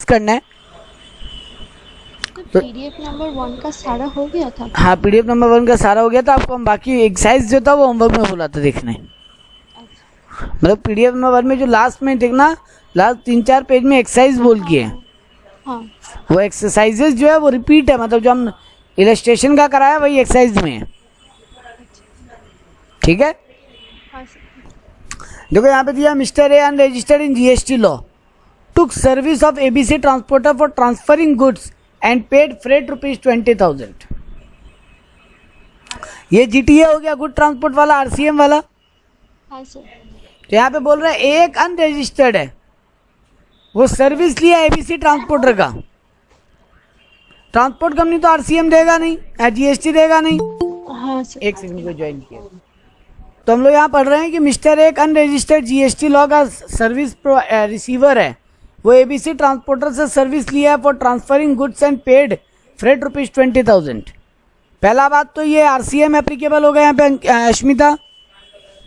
करना है। तो पीडीएफ नंबर 1 का सारा हो गया था। हाँ, पीडीएफ नंबर 1 का सारा हो गया था। आपको हम बाकी एक्सरसाइज जो था वो होमवर्क में बोला था देखने। मतलब पीडीएफ नंबर 1 में जो लास्ट में देखना, लास्ट 3-4 पेज में एक्सरसाइज बोल के है। हाँ। वो एक्सरसाइजेज जो है वो रिपीट है, मतलब जो हम इलस्ट्रेशन का कराया वही एक्सरसाइज में है। ठीक है। देखो यहाँ पे दिया, mister A unregistered in GST law took service of ABC transporter for transferring goods and paid freight ₹20,000। ये जीटीए हो गया, गुड ट्रांसपोर्ट वाला, आरसीएम वाला। हाँ सर। तो यहाँ पे बोल रहा है एक अनरजिस्टर्ड है, वो सर्विस लिया एबीसी ट्रांसपोर्टर का। ट्रांसपोर्ट कंपनी तो आरसीएम देगा नहीं, जीएसटी देगा नहीं। हाँ सर। एक सेकंड को ज्वाइन किया। तो हम लोग यहाँ पढ़ रहे हैं कि मिस्टर एक अनरजिस्टर्ड जीएसटी लॉ का सर्विस रिसीवर है, वो एबीसी ट्रांसपोर्टर से सर्विस लिया है for transferring goods and paid freight ₹20,000। पहला बात तो ये आरसीएम एप्लीकेबल होगा यहाँ पे अश्मिता,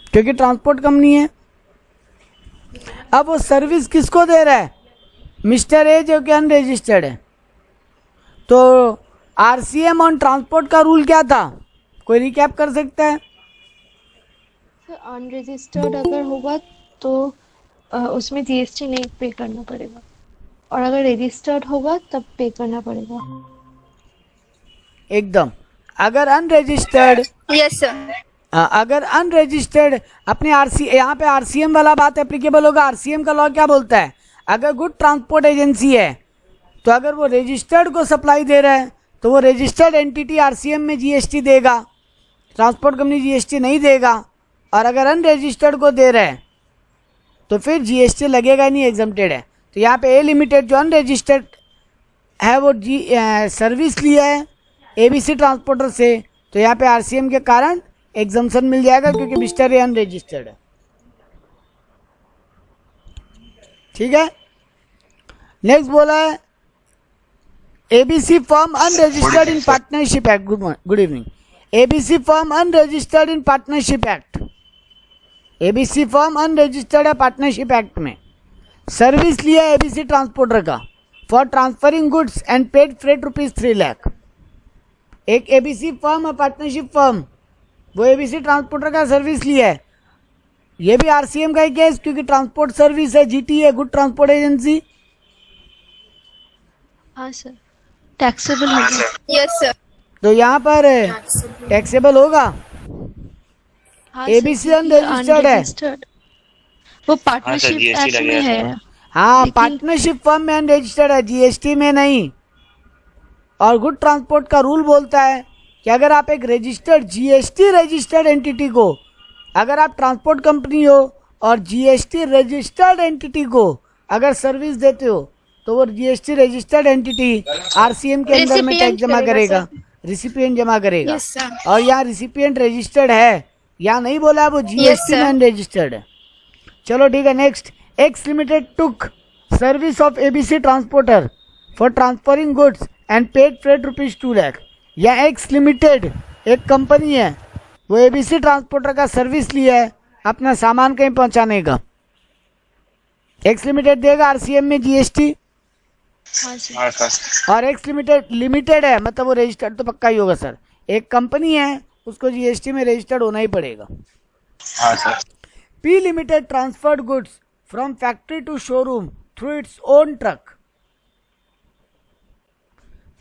क्योंकि ट्रांसपोर्ट कंपनी है। अब वो सर्विस किसको दे रहा है? मिस्टर ए जो कि अनरजिस्टर्ड है। तो आरसीएम ऑन ट्रांसपोर्ट का रूल क्या था? कोई रिकैप कर सकता है? अनरजिस्टर्ड अगर होगा तो उसमें जीएसटी नहीं पे करना पड़ेगा, और अगर रजिस्टर्ड होगा तब पे करना पड़ेगा। एकदम। अगर अनरजिस्टर्ड, यस सर, अगर अनरजिस्टर्ड अपने यहाँ पे आरसीएम वाला बात एप्लीकेबल होगा। आरसीएम का लॉ क्या बोलता है? अगर गुड ट्रांसपोर्ट एजेंसी है तो अगर वो रजिस्टर्ड को सप्लाई दे रहा है तो वो रजिस्टर्ड एंटिटी आरसीएम में जीएसटी देगा, ट्रांसपोर्ट कंपनी जीएसटी नहीं देगा। और अगर अनरजिस्टर्ड को दे रहा है तो फिर जीएसटी लगेगा नहीं, एग्जम्प्टेड है। तो यहाँ पे ए लिमिटेड जो अनरजिस्टर्ड है वो सर्विस लिया है एबीसी ट्रांसपोर्टर से, तो यहाँ पे आरसीएम के कारण एग्जम्पशन मिल जाएगा क्योंकि मिस्टर ए अनरजिस्टर्ड है। ठीक है। नेक्स्ट बोला है ABC firm unregistered in partnership act. Good evening. ABC firm unregistered in partnership act. ABC firm unregistered है पार्टनरशिप एक्ट में, सर्विस लिया एबीसी ट्रांसपोर्टर का for transferring goods and paid freight ₹3 lakh. एक एबीसी फर्म है, partnership firm, वो ABC transporter का service लिया है। ये भी आरसीएम का ही केस, क्योंकि ट्रांसपोर्ट सर्विस है, जीटी है, गुड ट्रांसपोर्ट एजेंसी। हाँ सर, टैक्सेबल होगा। Yes sir. तो यहाँ पर टैक्सेबल होगा। हाँ एबीसी अनरजिस्टर्ड है, वो पार्टनरशिप एक्ट में है। हाँ, पार्टनरशिप फर्म में अनरजिस्टर्ड है, जीएसटी में नहीं। और गुड ट्रांसपोर्ट का रूल बोलता है कि अगर आप एक रजिस्टर्ड जीएसटी रजिस्टर्ड एंटिटी को, अगर आप ट्रांसपोर्ट कंपनी हो और जीएसटी रजिस्टर्ड एंटिटी को अगर सर्विस देते हो तो वो जीएसटी रजिस्टर्ड एंटिटी आरसीएम के अंदर में टैक्स जमा करेगा, रिसिपिएंट जमा करेगा। और यहाँ रिसिपिएंट रजिस्टर्ड है, यहाँ नहीं बोला वो जीएसटी में अनरजिस्टर्ड है। चलो ठीक है। Next, x limited took service of ABC transporter for transferring goods and paid freight ₹2 lakh. या एक्स लिमिटेड एक कंपनी है, वो एबीसी ट्रांसपोर्टर का सर्विस लिया है अपना सामान कहीं पहुंचाने का। एक्स लिमिटेड देगा आरसीएम में जीएसटी। और एक्स लिमिटेड है, मतलब वो रजिस्टर्ड तो पक्का ही होगा सर। एक कंपनी है, उसको जीएसटी में रजिस्टर्ड होना ही पड़ेगा। हाँ sir. P limited transferred goods from factory to showroom through its own truck.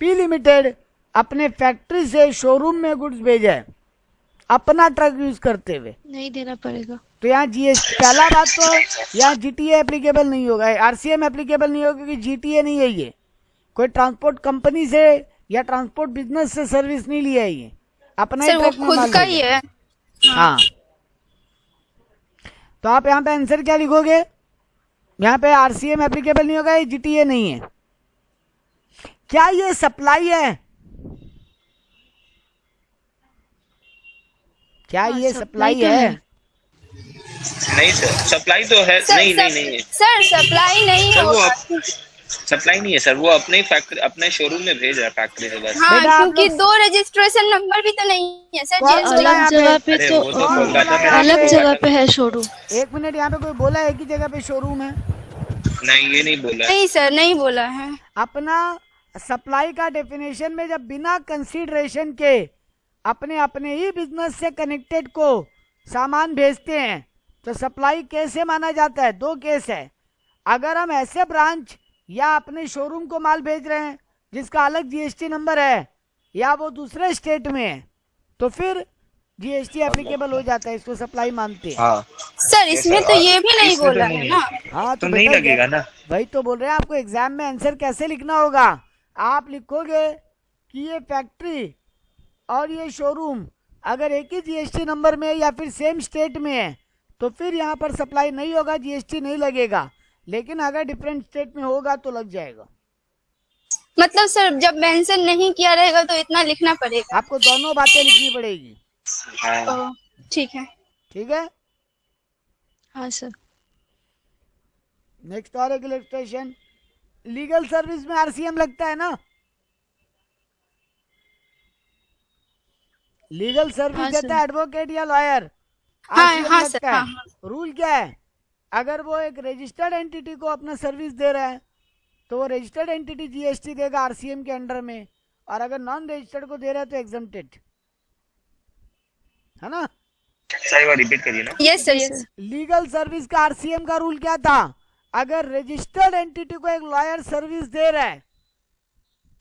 P limited अपने फैक्ट्री से शोरूम में गुड्स भेजा है अपना ट्रक यूज करते हुए, नहीं देना पड़ेगा। तो यहाँ जीएसटी, पहला बात तो यहाँ जीटीए एप्लीकेबल नहीं होगा, आरसीएम एप्लीकेबल नहीं होगा क्योंकि जीटीए नहीं है। ये कोई ट्रांसपोर्ट कंपनी से या ट्रांसपोर्ट बिजनेस से सर्विस नहीं लिया है, ये अपना ही ट्रक में खुद का ही है। हाँ। तो आप यहाँ पे आंसर क्या लिखोगे? यहाँ पे आरसीएम एप्लीकेबल नहीं होगा, ये जीटीए नहीं है। क्या ये सप्लाई है? क्या ये सप्लाई है? नहीं सर, सप्लाई तो है। नहीं है सर, सप्लाई नहीं सर, होगा। सप्लाई नहीं है सर, वो अपने फैक्ट्री अपने शोरूम में भेज रहा है फैक्ट्री से बस। हाँ, क्योंकि 2 रजिस्ट्रेशन नंबर भी तो नहीं है सर। अलग जगह पे तो अलग जगह पे है शोरूम। एक मिनट, यहाँ पे कोई बोला है कि जगह पे शोरूम है? नहीं, ये नहीं बोला है। नहीं सर, नहीं बोला है। अपना सप्लाई का डेफिनेशन में जब बिना कंसीडरेशन के अपने अपने ही बिजनेस से कनेक्टेड को सामान भेजते हैं तो सप्लाई कैसे माना जाता है? दो केस है। अगर हम ऐसे ब्रांच या अपने शोरूम को माल भेज रहे हैं जिसका अलग जीएसटी नंबर है या वो दूसरे स्टेट में है तो फिर जीएसटी एप्लीकेबल हो जाता है, इसको सप्लाई मानते हैं। हाँ सर इसमें तो ये भी नहीं इसमें तो बोला नहीं है है। ना। हाँ तो नहीं बेटा, लगेगा ना। वही तो बोल रहे हैं आपको एग्जाम में आंसर कैसे लिखना होगा। आप लिखोगे कि ये फैक्ट्री और ये शोरूम अगर एक ही जीएसटी नंबर में है या फिर सेम स्टेट में है तो फिर यहाँ पर सप्लाई नहीं होगा, जीएसटी नहीं लगेगा। लेकिन अगर डिफरेंट स्टेट में होगा तो लग जाएगा। मतलब सर जब मेंशन नहीं किया रहेगा तो इतना लिखना पड़ेगा। आपको दोनों बातें लिखनी पड़ेगी। हाँ ओ, ठीक है। ठीक है, हाँ सर। नेक्स्ट और एक इलस्ट्रेशन। लीगल सर्विस में आरसीएम लगता है ना? लीगल सर्विस हाँ, देता है एडवोकेट या लॉयर, हाँ आरसीएम हाँ लगता सर, है। हाँ हाँ। रूल क्या है? अगर वो एक रजिस्टर्ड एंटिटी को अपना सर्विस दे रहा है तो वो रजिस्टर्ड एंटिटी जीएसटी देगा आरसीएम के अंडर में, और अगर नॉन रजिस्टर्ड को दे रहा है तो एग्जम्प्टेड है ना। सही बात रिपीट करिए ना। Yes sir, yes. Legal service का आरसीएम का रूल क्या था? अगर रजिस्टर्ड एंटिटी को एक लॉयर सर्विस दे रहा है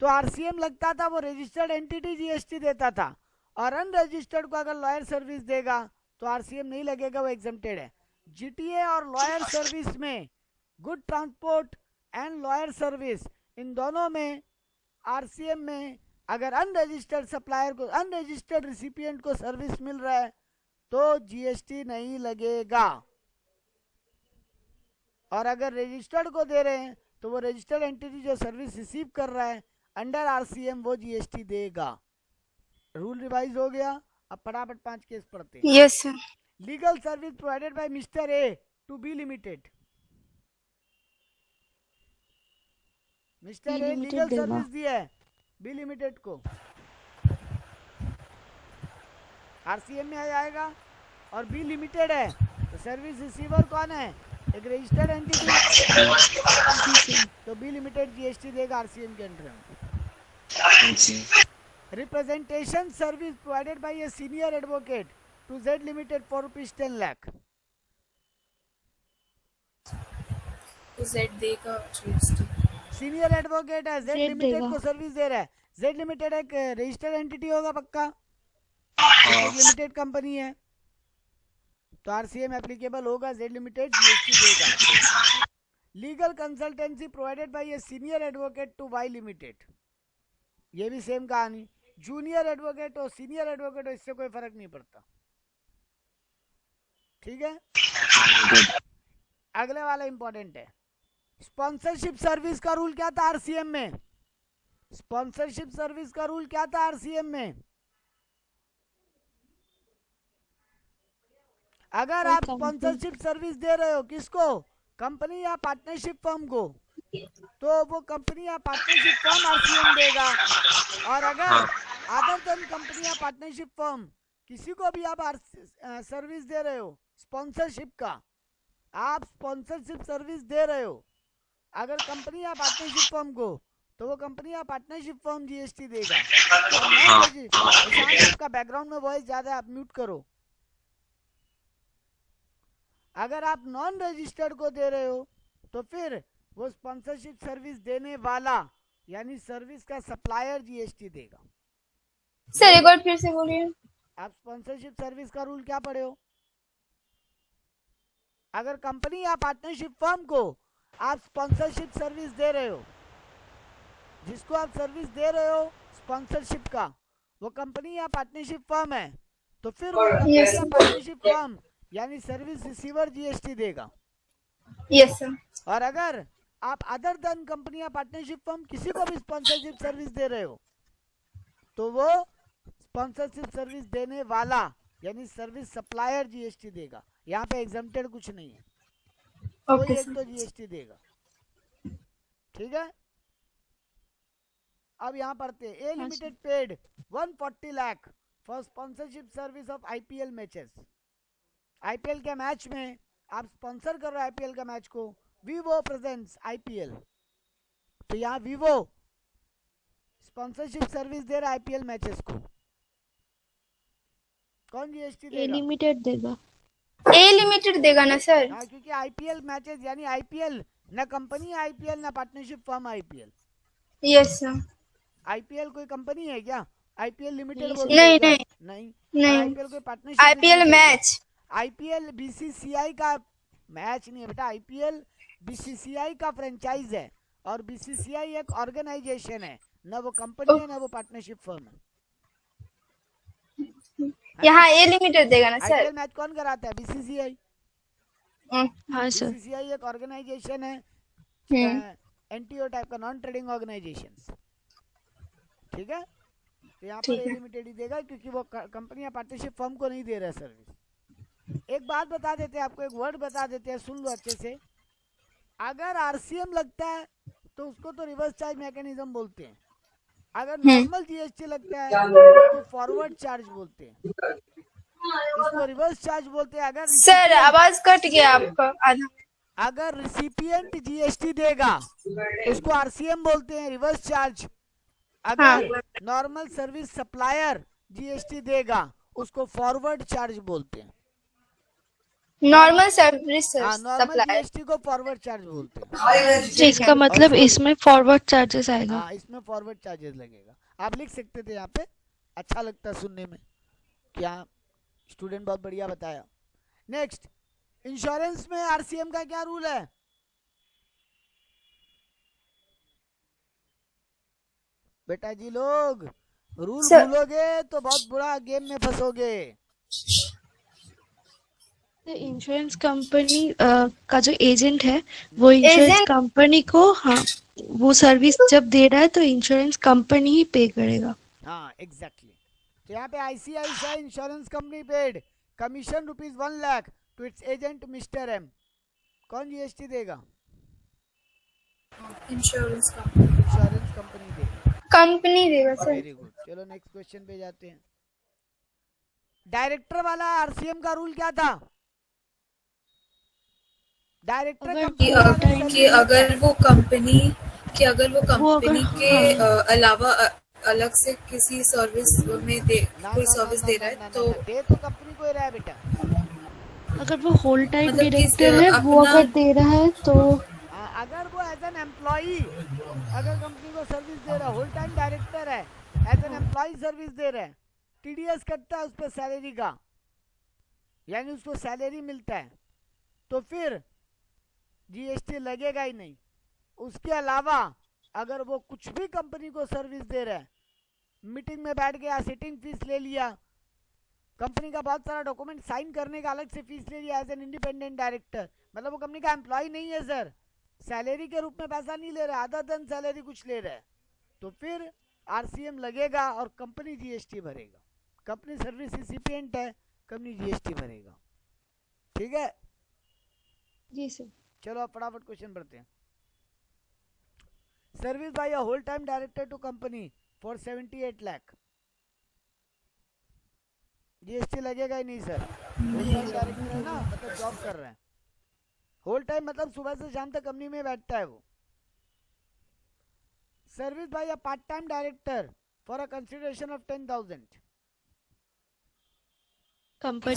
तो आरसीएम लगता था, वो रजिस्टर्ड एंटिटी जीएसटी देता था। और अनरजिस्टर्ड को अगर लॉयर सर्विस देगा तो आरसीएम नहीं लगेगा, वो एग्जम्प्टेड है। जीटीए और लॉयर सर्विस में, good transport and lawyer service, इन दोनों में आरसीएम में अगर अनरजिस्टर्ड सप्लायर को, अनरजिस्टर्ड रिसिपिएंट को सर्विस मिल रहा है तो जीएसटी नहीं लगेगा। और अगर रजिस्टर्ड को दे रहे हैं तो वो रजिस्टर्ड एंटिटी जो सर्विस रिसीव कर रहा है अंडर आरसीएम वो जीएसटी देगा। रूल रिवाइज हो गया। अब फटाफट 5 केस पढ़ते हैं। Yes sir. Legal service provided by mister A to B limited. Mister A Limited legal देगा। सर्विस दिया है बी लिमिटेड को, आरसीएम में आ जाएगा। और बी लिमिटेड है तो सर्विस रिसीवर कौन है? एक रजिस्टर्ड एंटिटी, तो बी लिमिटेड जीएसटी देगा आरसीएम के अंडर में। Representation service provided by a senior advocate to Z limited for ₹10 lakh. Z देगा जीएसटी। सीनियर एडवोकेट है, जेड जेड लिमिटेड देगा। को सर्विस दे रहा है। जेड लिमिटेड एक रजिस्टर्ड एंटिटी होगा पक्का, लिमिटेड कंपनी है तो आरसीएम एप्लीकेबल होगा, जेड लिमिटेड जीएसटी देगा। Legal consultancy provided by a senior advocate to Y limited, ये भी सेम कहानी। जूनियर एडवोकेट हो सीनियर एडवोकेट हो इससे कोई फर्क नहीं पड़ता। ठीक है, अगले वाला इंपॉर्टेंट है। स्पॉन्सरशिप सर्विस का रूल क्या था आरसीएम में? स्पॉन्सरशिप सर्विस का रूल क्या था आरसीएम में? अगर आप स्पॉन्सरशिप सर्विस दे रहे हो किसको, कंपनी या पार्टनरशिप फर्म को, तो वो कंपनी या पार्टनरशिप फर्म आरसीएम देगा। और अगर अदर देन कंपनी या पार्टनरशिप फर्म किसी को भी आप सर्विस दे रहे हो स्पॉन्सरशिप का, आप स्पॉन्सरशिप सर्विस दे रहे हो अगर कंपनी या पार्टनरशिप फर्म को, तो वो कंपनी या पार्टनरशिप फर्म जीएसटी देगा। आपका बैकग्राउंड में वॉइस ज्यादा, आप म्यूट करो। अगर आप नॉन रजिस्टर्ड को दे रहे हो तो फिर वो स्पॉन्सरशिप सर्विस देने वाला यानी सर्विस का सप्लायर जीएसटी देगा। सर एक बार फिर से बोलिए। आप स्पॉन्सरशिप सर्विस का रूल क्या पढ़े हो? अगर कंपनी या पार्टनरशिप फर्म को आप स्पॉन्सरशिप सर्विस दे रहे हो, जिसको आप सर्विस दे रहे हो स्पॉन्सरशिप का, वो कंपनी या पार्टनरशिप फर्म है, तो फिर वो कंपनी या पार्टनरशिप फर्म यानी सर्विस रिसीवर जीएसटी देगा। Yes sir. और अगर आप अदर देन कंपनी या पार्टनरशिप फर्म किसी को भी स्पॉन्सरशिप सर्विस दे रहे हो, तो वो स्पॉन्सरशिप सर्विस देने वाला यानी सर्विस सप्लायर जीएसटी देगा। यहाँ पे एग्जम्प्टेड कुछ नहीं है, कोई एक तो जीएसटी देगा। ठीक है, अब यहाँ पढ़ते a limited paid 140 lakh for sponsorship service of IPL matches. IPL के मैच में आप स्पॉन्सर कर रहे हो आईपीएल का मैच को, वीवो प्रेजेंट्स आईपीएल, तो यहाँ वीवो स्पॉन्सरशिप सर्विस दे रहा है आईपीएल मैचेस को, कौन जीएसटी ए देगा? लिमिटेड देगा। ए लिमिटेड देगा ना सर? हाँ, क्योंकि आईपीएल मैचेस यानी आईपीएल ना कंपनी आईपीएल ना partnership firm IPL. Yes sir. IPL कोई कंपनी है क्या? आईपीएल लिमिटेड नहीं, बोलते नहीं, हैं क्या? नहीं, नहीं। नहीं। आईपीएल कोई partnership? IPL match. IPL BCCI का मैच नहीं है बेटा, आईपीएल बीसीसीआई का फ्रेंचाइज है, और बीसीसीआई एक ऑर्गेनाइजेशन है, ना वो कंपनी है ना वो पार्टनरशिप फर्म है। यहाँ ए लिमिटेड देगा ना सर? आईपीएल मैच कौन कराता है? बीसीसीआई। हाँ सर। बीसीसीआई एक ऑर्गेनाइजेशन है, एनटीओ टाइप का, नॉन ट्रेडिंग ऑर्गेनाइजेशन, ठीक है। तो यहाँ पर ए लिमिटेड ही देगा, क्योंकि वो कंपनी या पार्टनरशिप फर्म को नहीं दे रहा सर्विस। एक बात बता देते हैं आपको, एक वर्ड बता देते हैं, सुन लो अच्छे से। अगर आरसीएम लगता है तो उसको तो रिवर्स चार्ज मैकेनिज्म बोलते हैं, अगर नॉर्मल जीएसटी लगता है तो फॉरवर्ड चार्ज बोलते हैं, इसको रिवर्स चार्ज बोलते हैं। अगर सर आवाज कट गया आपका आधा। अगर रिसिपिएंट जीएसटी देगा उसको आरसीएम बोलते हैं, रिवर्स चार्ज। अगर नॉर्मल सर्विस सप्लायर जीएसटी देगा उसको फॉरवर्ड चार्ज बोलते हैं। Normal service normal supply. GST को फॉरवर्ड चार्ज बोलते हैं। तो इसका मतलब इसमें फॉरवर्ड चार्जेस आएगा। हाँ, इसमें फॉरवर्ड चार्जेस लगेगा। आप लिख सकते थे यहाँ पे, अच्छा लगता सुनने में, क्या स्टूडेंट बहुत बढ़िया बताया। नेक्स्ट, इंश्योरेंस में आरसीएम का क्या रूल है? बेटा जी लोग, रूल भूलोगे तो बहुत बुरा गेम में फंसोगे। इंश्योरेंस कंपनी का जो एजेंट है वो इंश्योरेंस कंपनी को, हाँ, वो सर्विस जब दे रहा है तो इंश्योरेंस कंपनी ही पे करेगा। हाँ एग्जैक्टली। तो यहाँ पे ICICI insurance company paid commission ₹1 lakh to its agent mister M. कौन जीएसटी देगा? Insurance company. इंश्योरेंस कंपनी देगा। कंपनी देगा सर। Very good. चलो नेक्स्ट क्वेश्चन पे जाते हैं। डायरेक्टर वाला आरसीएम का रूल क्या था? डायरेक्टर कि अगर वो कंपनी के अलावा अलग से किसी सर्विस में कोई सर्विस दे रहा है तो दे तो कंपनी को ही रहा है बेटा। अगर वो होल टाइम डायरेक्टर है, वो अगर दे रहा है तो अगर वो एज एन एम्प्लॉई अगर कंपनी को सर्विस दे रहा है, होल टाइम डायरेक्टर है, एज एन एम्प्लॉई सर्विस दे रहा है, टीडीएस कटता है उस पर सैलरी का, यानी उसको सैलरी मिलता है, तो फिर जीएसटी लगेगा ही नहीं। उसके अलावा अगर वो कुछ भी कंपनी को सर्विस दे रहा है, मीटिंग में बैठ गया, सिटिंग फीस ले लिया, कंपनी का बहुत सारा डॉक्यूमेंट साइन करने का अलग से फीस ले लिया एज एन इंडिपेंडेंट डायरेक्टर, मतलब वो कंपनी का एम्प्लॉय नहीं है सर, सैलरी के रूप में पैसा नहीं ले रहा है, अदर देन सैलरी कुछ ले रहा है, तो फिर आरसीएम लगेगा और कंपनी जीएसटी भरेगा। कंपनी सर्विस रिसिपिएंट है, कंपनी जीएसटी भरेगा। ठीक है जी सर। चलो अब फटाफट क्वेश्चन पढ़ते हैं। Service by a whole time director to company for 78 lakh, GST लगेगा ही नहीं सर। होल टाइम डायरेक्टर है ना, मतलब जॉब कर रहे हैं। होल टाइम मतलब सुबह से शाम तक कंपनी में बैठता है वो। Service by a part time director for a consideration of 10,000, company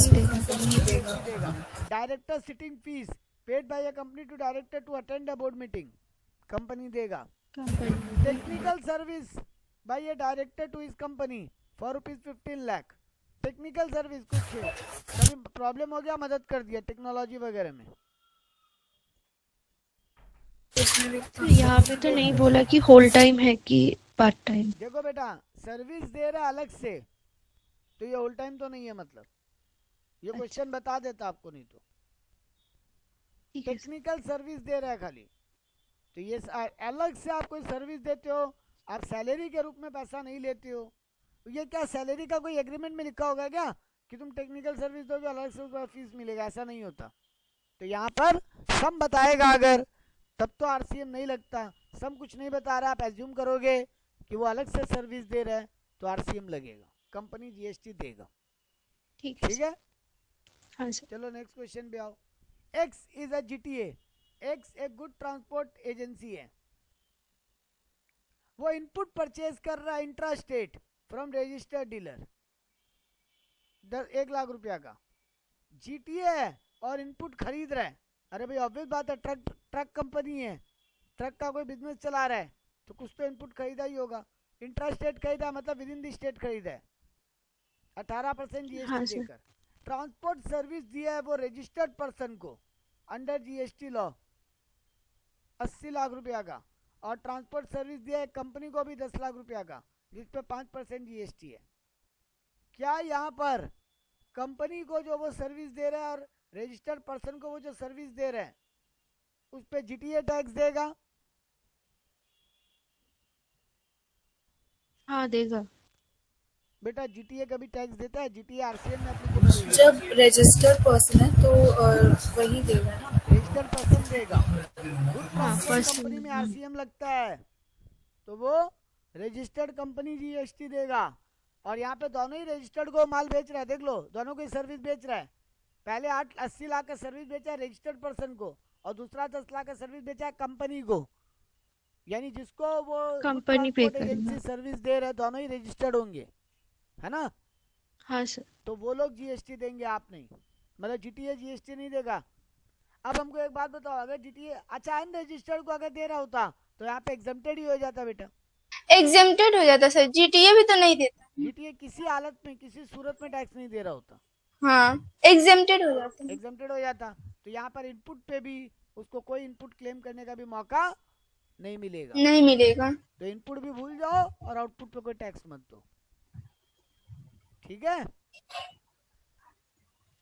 देगा। Director sitting fees paid by a company to director to attend a board meeting, company देगा। Technical service by a director to his company for ₹15 lakh, technical service कुछ कभी problem हो गया, मदद कर दिया technology वगैरह में। यहाँ पे तो नहीं बोला कि होल टाइम है कि पार्ट टाइम। देखो बेटा, सर्विस दे रहा अलग से तो ये होल टाइम तो नहीं है, मतलब ये क्वेश्चन बता देता आपको, नहीं तो टेक्निकल सर्विस दे रहा है खाली, तो ये अलग से आप कोई सर्विस देते हो, आप सैलरी के रूप में पैसा नहीं लेते हो, तो ये क्या सैलरी का कोई एग्रीमेंट में लिखा होगा क्या कि तुम टेक्निकल सर्विस दोगे अलग से उसका फीस मिलेगा? ऐसा नहीं होता। तो यहाँ पर सम बताएगा अगर, तब तो आरसीएम नहीं लगता। सम कुछ नहीं बता रहा, आप एज्यूम करोगे कि वो अलग से सर्विस दे रहा है तो आरसीएम लगेगा, कंपनी जीएसटी देगा। ठीक है हाँ सर। चलो नेक्स्ट क्वेश्चन पे आओ। X is a GTA x एक गुड ट्रांसपोर्ट एजेंसी है, वो इनपुट परचेज कर रहा है intra state from registered dealer 1 lakh रुपया का, जीटीए है और इनपुट खरीद रहा है। अरे भाई ऑब्वियस बात है, ट्रक कंपनी है, ट्रक का कोई बिजनेस चला रहा है तो कुछ तो इनपुट खरीदा ही होगा। इंट्रा स्टेट खरीदा मतलब विद इन द स्टेट खरीदा है 18% जीएसटी देकर। ट्रांसपोर्ट सर्विस दिया है वो रजिस्टर्ड पर्सन को अंडर जीएसटी लॉ 80 लाख रुपया का, और ट्रांसपोर्ट सर्विस दिया है कंपनी को भी 10 लाख रुपया का, जिस पे 5% जीएसटी है। क्या यहाँ पर कंपनी को जो वो सर्विस दे रहा है और रजिस्टर्ड पर्सन को वो जो सर्विस दे रहे हैं उस पे जीटीए टैक्स देगा? हाँ देगा। बेटा जीटीए कभी टैक्स देता है? जीटीए आरसीएम में एप्लीकेबल जब रजिस्टर्ड पर्सन है तो वही देगा ना, रजिस्टर्ड पर्सन देगा। गुड ट्रांसपोर्ट person, कंपनी में आरसीएम लगता है तो वो रजिस्टर्ड कंपनी जीएसटी देगा। और यहाँ पे दोनों ही रजिस्टर्ड को माल बेच रहा है, देख लो दोनों को सर्विस बेच रहा है। पहले 80 लाख का सर्विस बेचा है रजिस्टर्ड पर्सन को और दूसरा 10 लाख का सर्विस बेचा है कंपनी को, यानी जिसको वो कंपनी पे एजेंसी सर्विस दे रहे हैं दोनों ही रजिस्टर्ड होंगे, है ना? हाँ सर। तो वो लोग जीएसटी देंगे, आप नहीं, मतलब जीटीए जीएसटी नहीं देगा। अब हमको एक बात बताओ, अगर जीटीए अच्छा अनरजिस्टर्ड को अगर दे रहा होता तो यहाँ पे एग्जम्प्टेड ही हो जाता बेटा, एग्जेम्प्टेड हो जाता सर, जीटीए भी तो नहीं देता। जीटीए किसी हालत में किसी सूरत में टैक्स नहीं दे रहा होता, हाँ एग्जेम्प्टेड हो जाता है। एग्जम्प्टेड हो जाता। तो यहाँ पर इनपुट पे भी उसको कोई इनपुट क्लेम करने का भी मौका नहीं मिलेगा, नहीं मिलेगा। तो इनपुट भी भूल जाओ और आउटपुट पे कोई टैक्स मत दो, ठीक है?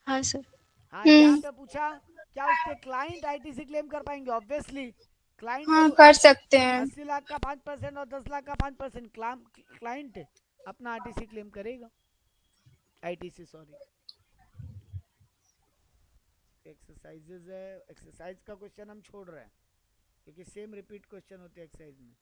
हाँ सर। हाँ, यहाँ पे पूछा क्या उसके क्लाइंट आईटीसी क्लेम कर पाएंगे? ऑब्वियसली क्लाइंट हाँ कर सकते हैं। 80 लाख का 5% और 10 लाख का 5% क्लाइंट अपना आरटीसी क्लेम करेगा, आईटीसी सॉरी। एक्सरसाइजेज है, एक्सरसाइज का क्वेश्चन हम छोड़ रहे हैं क्योंकि सेम रिपीट क्वेश्चन होते हैं एक्सरसाइज में।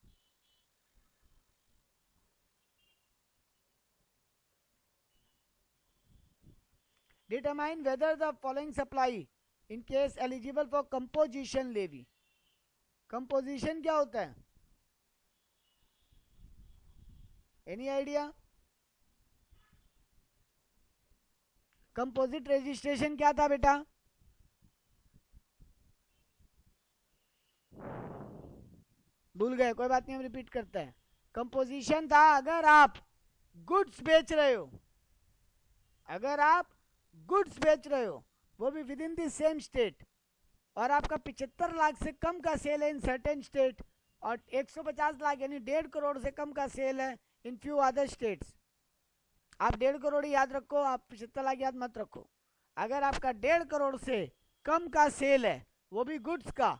Determine whether the following supply in case eligible for composition levy. Composition क्या होता है? Any idea? Composite registration क्या था बेटा? भूल गए, कोई बात नहीं, हम रिपीट करते हैं। कंपोजिशन था अगर आप गुड्स बेच रहे हो, अगर आप गुड्स बेच रहे हो वो भी with in the same state, और आपका 75 लाख से कम का सेल है इन सर्टेन स्टेट और 150 लाख यानी 1.5 करोड़ से कम का सेल है इन फ्यू अदर स्टेट्स। आप 1.5 करोड़ ही याद रखो, आप 75 लाख याद मत रखो। अगर आपका 1.5 करोड़ से कम का सेल है वो भी गुड्स का,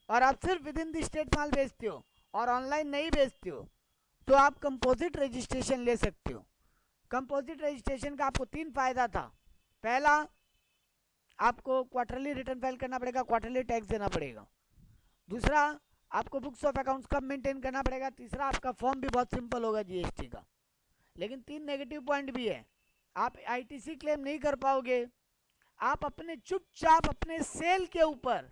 और आप सिर्फ विद इन द स्टेट माल बेचते हो और ऑनलाइन नहीं बेचते हो, तो आप कंपोजिट रजिस्ट्रेशन ले सकते हो। कंपोजिट रजिस्ट्रेशन का आपको 3 फायदा था। पहला, आपको क्वार्टरली रिटर्न फाइल करना पड़ेगा, क्वार्टरली टैक्स देना पड़ेगा। दूसरा, आपको बुक्स ऑफ अकाउंट्स कब मेंटेन करना पड़ेगा। तीसरा, आपका फॉर्म भी बहुत सिंपल होगा जीएसटी का। लेकिन 3 नेगेटिव पॉइंट भी है, आप आईटीसी क्लेम नहीं कर पाओगे। आप अपने चुपचाप अपने सेल के ऊपर,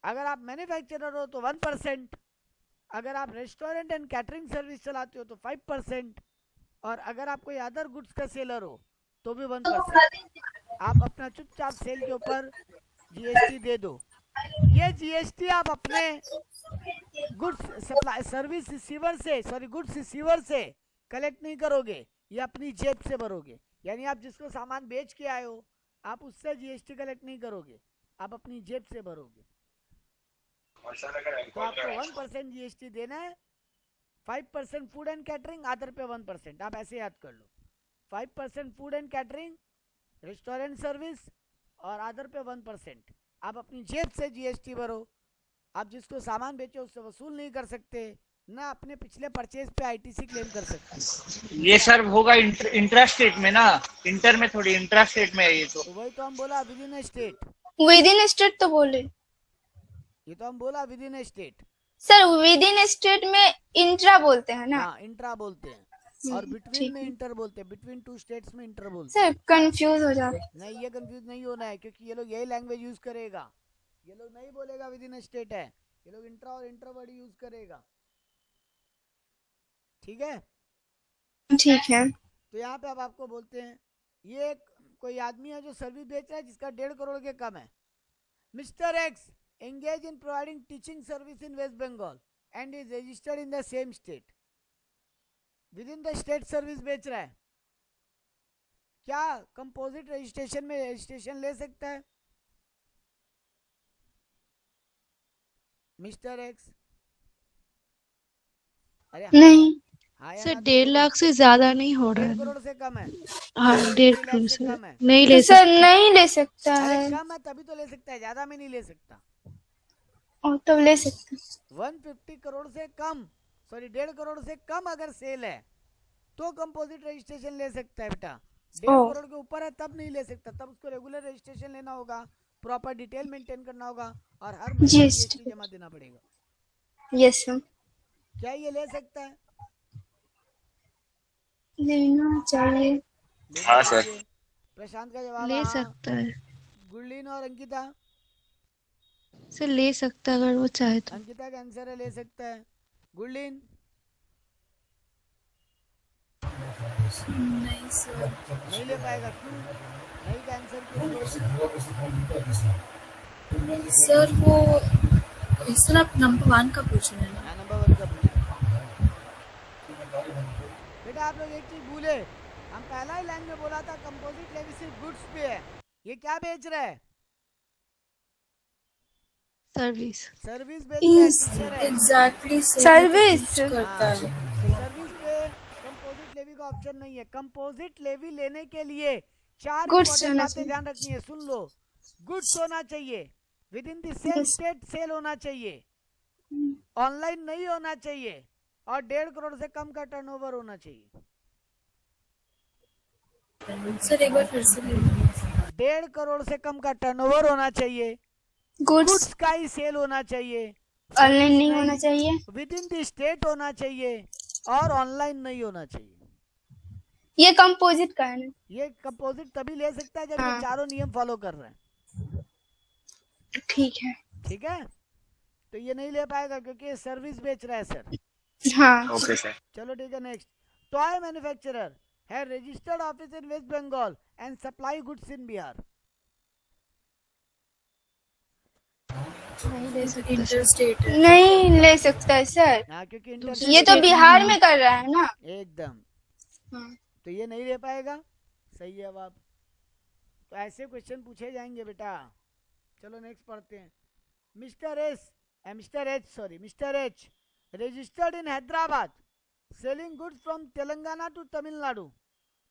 अगर आप मैन्युफैक्चरर हो तो 1%, अगर आप रेस्टोरेंट एंड कैटरिंग सर्विस चलाते हो तो 5%, और अगर आप कोई अदर गुड्स का सेलर हो तो भी 1%। आप अपना चुपचाप सेल के ऊपर जीएसटी दे दो। ये जीएसटी आप अपने गुड्स सप्लाई सर्विस रिसीवर से, सॉरी गुड्स रिसीवर से कलेक्ट नहीं करोगे, ये अपनी जेब से भरोगे। यानी आप जिसको सामान बेच के आए हो आप उससे जीएसटी कलेक्ट नहीं करोगे, आप अपनी जेब से भरोगे। तो आपको 1% जीएसटी देना है। 5% फूड एंड कैटरिंग, अदर पे 1%। आप ऐसे याद कर लो, 5% food and catering, restaurant service और अदर पे 1%। आप अपनी जेब से जीएसटी भरो। आप जिसको सामान बेचो उससे वसूल नहीं कर सकते, ना अपने पिछले परचेज पे आईटीसी क्लेम कर सकते। ये सर होगा इंट्रा स्टेट में ना, इंटर में थोड़ी, इंट्रा स्टेट में है ये तो वही तो हम बोला with in state. With in state तो बोले, ये तो हम बोला with in state. Sir with in state में इंट्रा बोलते हैं ना। हाँ, इंट्रा बोलते हैं, और बिटवीन में इंटर बोलते हैं, बिटवीन 2 स्टेट्स में इंटर बोलते हैं। सर कंफ्यूज हो जाते। नहीं, ये कंफ्यूज नहीं होना है क्योंकि ये लोग यही लैंग्वेज यूज करेगा। ये लोग नहीं बोलेगा विद इन स्टेट है, ये लोग इंट्रा और इंट्रोवर्ड यूज करेगा। ठीक है, ठीक है। तो यहाँ पे अब आपको बोलते हैं ये कोई आदमी है जो सर्विस बेच रहा है जिसका 1.5 करोड़ के कम है। Mister X engage in providing teaching service in West Bengal and is registered in the same state. Within the state service बेच रहा है, क्या कंपोजिट रजिस्ट्रेशन में रजिस्ट्रेशन ले सकता है मिस्टर एक्स? अरे नहीं हाँ या सर ना तो 1.5 लाख से ज्यादा नहीं हो रहा 1.5 है। करोड़ से कम है? हाँ 1.5 करोड़ से कम है? नहीं ले सर सकते। नहीं ले सकता अरे है। कम है तभी तो ले सकता है, ज्यादा में नहीं ले सकता। और तब ले सकता। 150 करोड़ से कम, सॉरी 1.5 करोड़ से कम अगर सेल है तो कंपोजिट रजिस्ट्रेशन ले सकता है बेटा। 1.5 करोड़ के ऊपर है तब नहीं ले सकता, तब उसको रेगुलर रजिस्ट्रेशन लेना होगा, प्रॉपर डिटेल मेंटेन करना होगा और हर महीने जीएसटी जमा देना पड़ेगा। Yes sir. क्या ये ले सकता है? लेना चाहिए। लेना हाँ सर। चाहिए। प्रशांत का जवाब ले हाँ। सकता है गुरलीन और अंकिता? सर, ले सकता है अगर वो चाहे तो। अंकिता का आंसर है ले सकता है। गुरलीन? नहीं सर। नहीं ले पाएगा, क्यों? नहीं का आंसर क्यों? सर वो सर आप नंबर 1 का पूछ रहे हैं ना? हाँ, नंबर 1 का पूछा। बेटा आप लोग एक चीज भूले, हम पहला ही लाइन में बोला था कंपोजिट लेवी सिर्फ गुड्स पे है, ये क्या बेच रहा है? सर्विस। सर्विस बेच रहा है, टीचर है। एग्जैक्टली सर्विस करता है। सर्विस पे कंपोजिट लेवी का ऑप्शन नहीं है। कंपोजिट लेवी लेने के लिए 4 Goods इंपॉर्टेंट होना बातें चाहिए। ध्यान रखनी है, सुन लो। गुड्स होना चाहिए, within the same Yes. State sale होना चाहिए, ऑनलाइन नहीं होना चाहिए और 1.5 करोड़ से कम का टर्नओवर होना चाहिए। सर एक बार फिर से ले लीजिए। 1.5 करोड़ से कम का टर्नओवर होना चाहिए, गुड्स गुड्स का ही सेल होना चाहिए, ऑनलाइन नहीं होना चाहिए। विद इन द स्टेट होना चाहिए और ऑनलाइन नहीं होना चाहिए। ये कंपोजिट का है ना? ये कंपोजिट तभी ले सकता है जब ये हाँ। चारों नियम फॉलो कर रहे हैं। ठीक है। ठीक है, तो ये नहीं ले पाएगा क्योंकि ये सर्विस बेच रहा है सर। हाँ ओके सर। चलो ठीक है, नेक्स्ट। टॉय मैन्युफैक्चरर है registered office in West Bengal and supply goods in Bihar. नहीं ले सकते सर। इंटरस्टेट है। नहीं ले सकता है सर। हाँ, क्योंकि ये इंटर तो बिहार में कर रहा है ना। एकदम, हाँ। तो ये नहीं ले पाएगा। सही है जवाब। तो ऐसे क्वेश्चन पूछे जाएंगे बेटा। चलो नेक्स्ट पढ़ते हैं। Mister H registered in Hyderabad selling goods from Telangana to Tamil Nadu.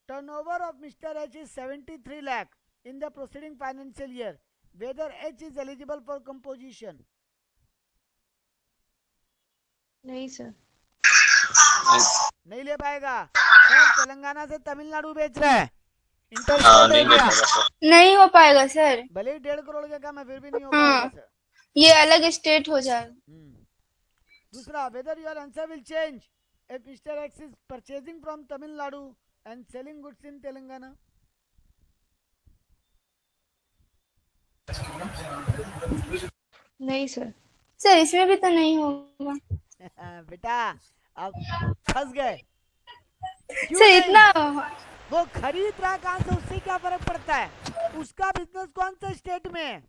Turnover of mister H is 73 lakh in the preceding financial year. Whether H is eligible for composition? नहीं सर। नहीं ले पाएगा सर, तेलंगाना से तमिलनाडु बेच रहा है, हाँ इंटरस्टेट हो नहीं ले गया। पाएगा सर। नहीं हो पाएगा सर। भले ही 1.5 करोड़ का काम है फिर भी नहीं हो हाँ। पाएगा सर। ये अलग स्टेट हो जाएगा। दूसरा, whether your answer will change if Mr. X is purchasing from Tamil Nadu and selling goods in Telangana? नहीं सर। सर इसमें भी तो नहीं होगा। बेटा अब फंस गए। क्यों सर नहीं? इतना वो खरीद रहा कहाँ से, उससे क्या फर्क पड़ता है? उसका बिजनेस कौन से स्टेट में है?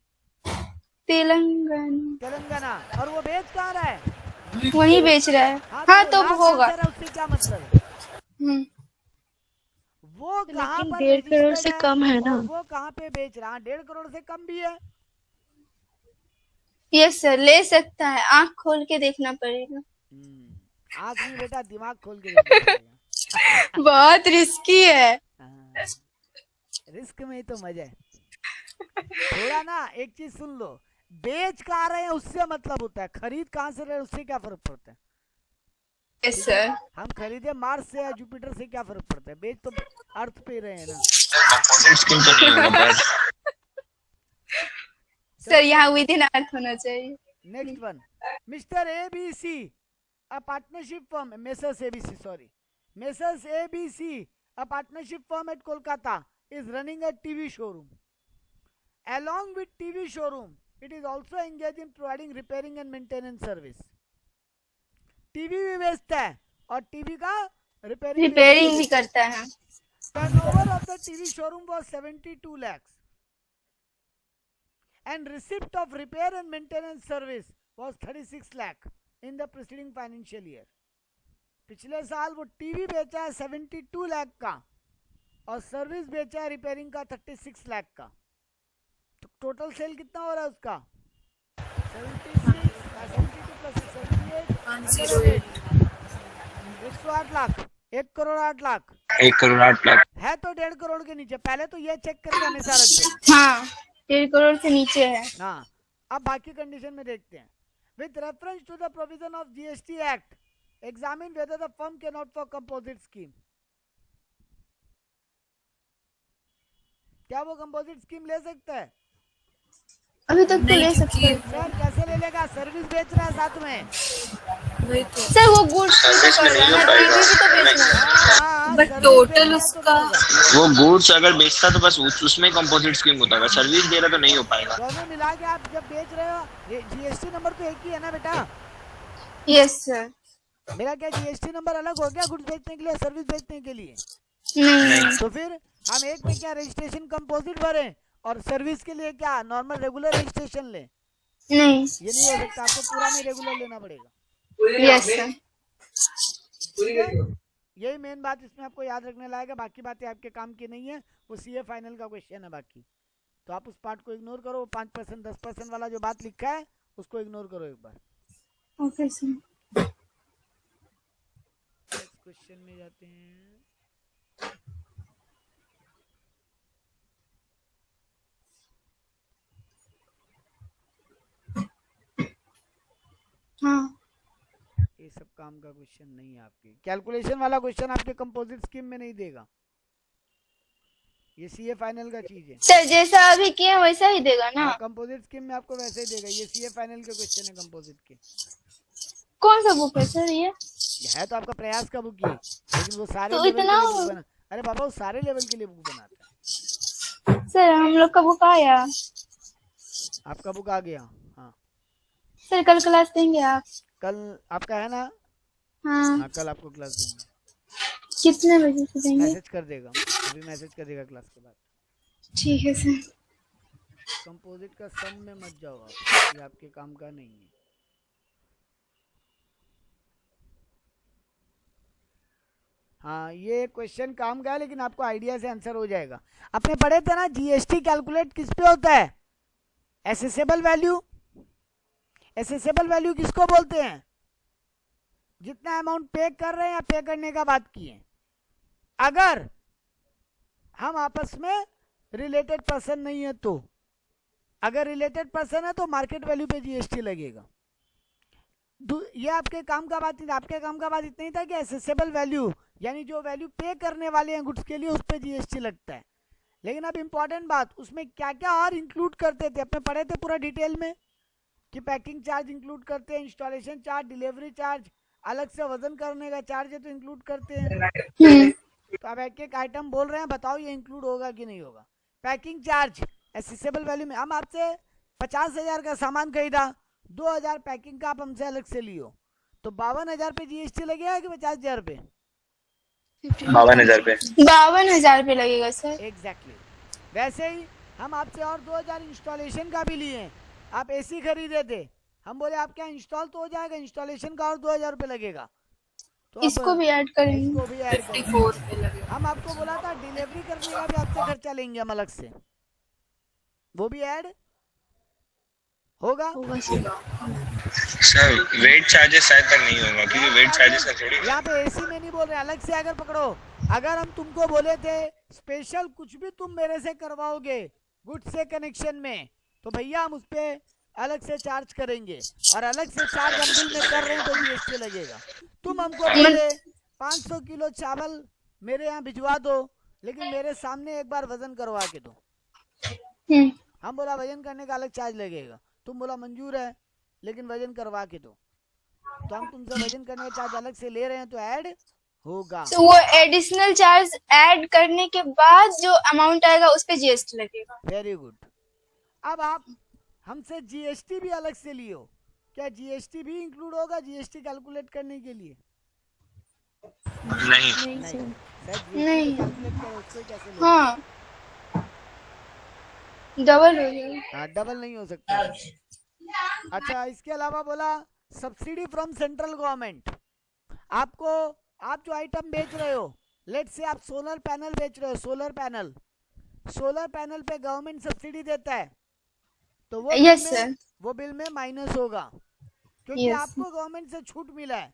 तेलंगाना तेलंगाना। और वो बेच कहाँ रहा है? वही बेच रहा है। हाँ तो last होगा। answer है, उससे क्या मतलब है? हम्म। वो कहाँ लेकिन पर 1.5 करोड़ registered से कम है ना। और वो कहाँ पे बेच रहा है? 1.5 करोड़ से कम भी है। यस सर ले सकता है। आँख खोल के देखना पड़ेगा। आँख नहीं बेटा, दिमाग खोल के देखना पड़ेगा। बहुत रिस्की है। हाँ, रिस्क में ही तो मजा है। थोड़ा ना एक चीज सुन लो, बेच कहाँ रहे हैं उससे मतलब होता है, खरीद कहाँ से रहे हैं उससे क्या फर्क पड़ता है? Yes sir. हम खरीदे मार्स से या जुपिटर से, क्या फर्क पड़ता है? बेच तो अर्थ पे रहे हैं ना। कंपोजिट स्कीम तो नहीं होगा बस। सर यहाँ विद इन अर्थ होना चाहिए। Next one, mister ABC a partnership firm, Messrs ABC, sorry, Messrs ABC a partnership firm at Kolkata is running a TV showroom. Along with TV showroom, it is also engaged in providing repairing and maintenance service. TV भी बेचता है और TV का repairing भी करता है. Turnover of the TV showroom was 72 lakhs and receipt of repair and maintenance service was 36 lakh in the preceding financial year. पिछले साल वो टीवी बेचा है 72 लाख का और सर्विस बेचा है रिपेयरिंग का 36 लाख का. तो टोटल सेल कितना हो रहा है उसका? 108 लाख. 1 करोड़ 8 लाख. 1 करोड़ 8 लाख है तो 1.5 करोड़ के नीचे. पहले तो ये चेक करके हमेशा रख दें. हाँ, 1.5 करोड़ से नीचे है. हाँ, अब बाकी कंडीशन में देखते हैं. With reference to the provision of GST act, examine whether the firm can not for composite scheme. क्या वो कंपोजिट स्कीम ले सकता है? अभी तक तो ले सकते हैं. सर कैसे ले लेगा? सर्विस बेच रहा है साथ में. वही तो. सर वो गुड्स सर्विस में नहीं हो पाएगा. भी तो बेचना. बट टोटल उसका वो गुड्स अगर बेचता तो बस उसमें कंपोजिट स्कीम होता है. सर्विस दे रहा तो नहीं हो पाएगा. दोनों मिला के आप जब बेच रहे हो, जीएसटी नंबर तो एक ही है ना बेटा? Yes sir. मेरा क्या जीएसटी नंबर अलग हो गया गुड्स बेचने के लिए, सर्विस बेचने के लिए? नहीं. तो फिर हम एक में क्या रजिस्ट्रेशन कंपोजिट भरें और सर्विस के लिए क्या नॉर्मल रेगुलर रजिस्ट्रेशन ले? नहीं. ये नहीं हो सकता. आपको पूरा में रेगुलर लेना पड़ेगा. Yes sir. यही मेन बात इसमें आपको याद रखने लायक है. बाकी बातें आपके काम की नहीं है. वो सीए फाइनल का क्वेश्चन है बाकी. तो आप उस पार्ट को इग्नोर करो. 5% 10% वाला जो बात लिखा है उसको इग्नोर करो एक बार. Okay sir. क्वेश्चन में जाते हैं. हाँ. ये सब काम का क्वेश्चन नहीं है. आपके कैलकुलेशन वाला क्वेश्चन आपके कंपोजिट स्कीम में नहीं देगा. ये सीए फाइनल का चीज है. सर जैसा अभी किया वैसा ही देगा ना? कंपोजिट स्कीम में आपको वैसे ही देगा. ये सीए फाइनल के क्वेश्चन है कंपोजिट के. कौन सा बुक है सर ये? है तो आपका प्रयास का बुक ही, लेकिन वो सारे तो लेवल इतना के लिए बुक बना. अरे बाबा वो सारे लेवल के लिए बुक बनाता है. सर हम लोग का बुक आया. आपका बुक आ गया? हाँ सर कल क्लास देंगे आप? कल आपका है ना? हाँ. हाँ कल आपको क्लास देंगे. कितने बजे से देंगे? मैसेज कर देगा. अभी मैसेज कर देगा क्लास के बाद. ठीक है सर. कंपोजिट का सम में मत जाओ आप, ये आपके काम का नहीं है. हाँ ये क्वेश्चन काम का है लेकिन आपको आइडिया से आंसर हो जाएगा. आपने पढ़े थे ना जीएसटी कैलकुलेट किस पे होता है? Assessable value. एसेसेबल वैल्यू किसको बोलते हैं? जितना अमाउंट पे कर रहे हैं या पे करने का बात किए. अगर हम आपस में रिलेटेड पर्सन नहीं है तो, अगर रिलेटेड पर्सन है तो मार्केट वैल्यू पे जीएसटी लगेगा. ये आपके काम का बात. आपके काम का बात इतना ही था कि एसेसेबल वैल्यू यानी जो वैल्यू पे करने वाले हैं गुड्स के लिए उस पे जीएसटी लगता है. लेकिन अब इंपॉर्टेंट बात, उसमें क्या क्या और इंक्लूड करते थे अपने पढ़े थे पूरा डिटेल में कि पैकिंग चार्ज इंक्लूड करते हैं, इंस्टॉलेशन चार्ज, डिलीवरी चार्ज, अलग से वजन करने का चार्ज है तो इंक्लूड करते हैं. तो अब एक एक आइटम बोल रहे हैं, बताओ ये इंक्लूड होगा कि नहीं होगा. पैकिंग चार्ज एसेसेबल वैल्यू में हम आपसे 50,000 का सामान खरीदा, 2,000 पैकिंग का आप हमसे अलग से लियो तो 52,000 पे जीएसटी लगेगा कि 50,000 पे? 52,000 पे. 52,000 पे लगेगा सर. एग्जैक्टली. वैसे ही हम आपसे और 2,000 इंस्टॉलेशन का भी लिए. आप एसी खरीदे थे, हम बोले आप क्या इंस्टॉल तो हो जाएगा, इंस्टॉलेशन का और 2,000 रुपये लगेगा. तो इसको भी ऐड करेंगे. इसको भी ऐड 54 पे लगेगा. हम आपको बोला था डिलीवरी करने का भी आपसे खर्चा लेंगे हम अलग से, वो भी ऐड होगा. सर वेट चार्जेस शायद तक नहीं होगा क्योंकि वेट चार्जेस का थोड़ी. यहाँ पे एसी में नहीं बोल रहे, अलग से अगर पकड़ो. अगर हम तुमको बोले थे स्पेशल कुछ भी तुम मेरे से करवाओगे गुड्स से कनेक्शन में तो भैया हम उस पर अलग से चार्ज करेंगे और अलग से चार्ज हम बिल में कर रहे हैं तो जीएसटी लगेगा. तुम हमको बोले 500 किलो चावल मेरे यहाँ भिजवा दो लेकिन मेरे सामने एक बार वजन करवा के दो. हम बोला वजन करने का अलग चार्ज लगेगा. तुम बोला मंजूर है लेकिन वजन करवा के दो. तो हम तुमसे वजन करने का चार्ज अलग से ले रहे हैं तो ऐड होगा. तो वो एडिशनल चार्ज ऐड करने के बाद जो अमाउंट आएगा उस पे जीएसटी लगेगा. Very good. अब आप हमसे जीएसटी भी अलग से लियो, क्या जीएसटी भी इंक्लूड होगा जीएसटी कैलकुलेट करने के लिए? नहीं नहीं सर। नहीं। कैलकुलेट करो उसको कैसे लो? हाँ डबल हो गया। हाँ डबल नहीं हो सकता। अच्छा इसके अलावा बोला सब्सिडी फ्रॉम सेंट्रल गवर्नमेंट। आपको, आप जो आइटम बेच रहे हो, लेट से आप सोलर पैनल बेच रहे हो, सोलर पैनल पे गवर्नमेंट सब्सिडी देता है, तो वो यस बिल में, सर। वो बिल में माइनस होगा, क्योंकि Yes. आपको गवर्नमेंट से छूट मिला है।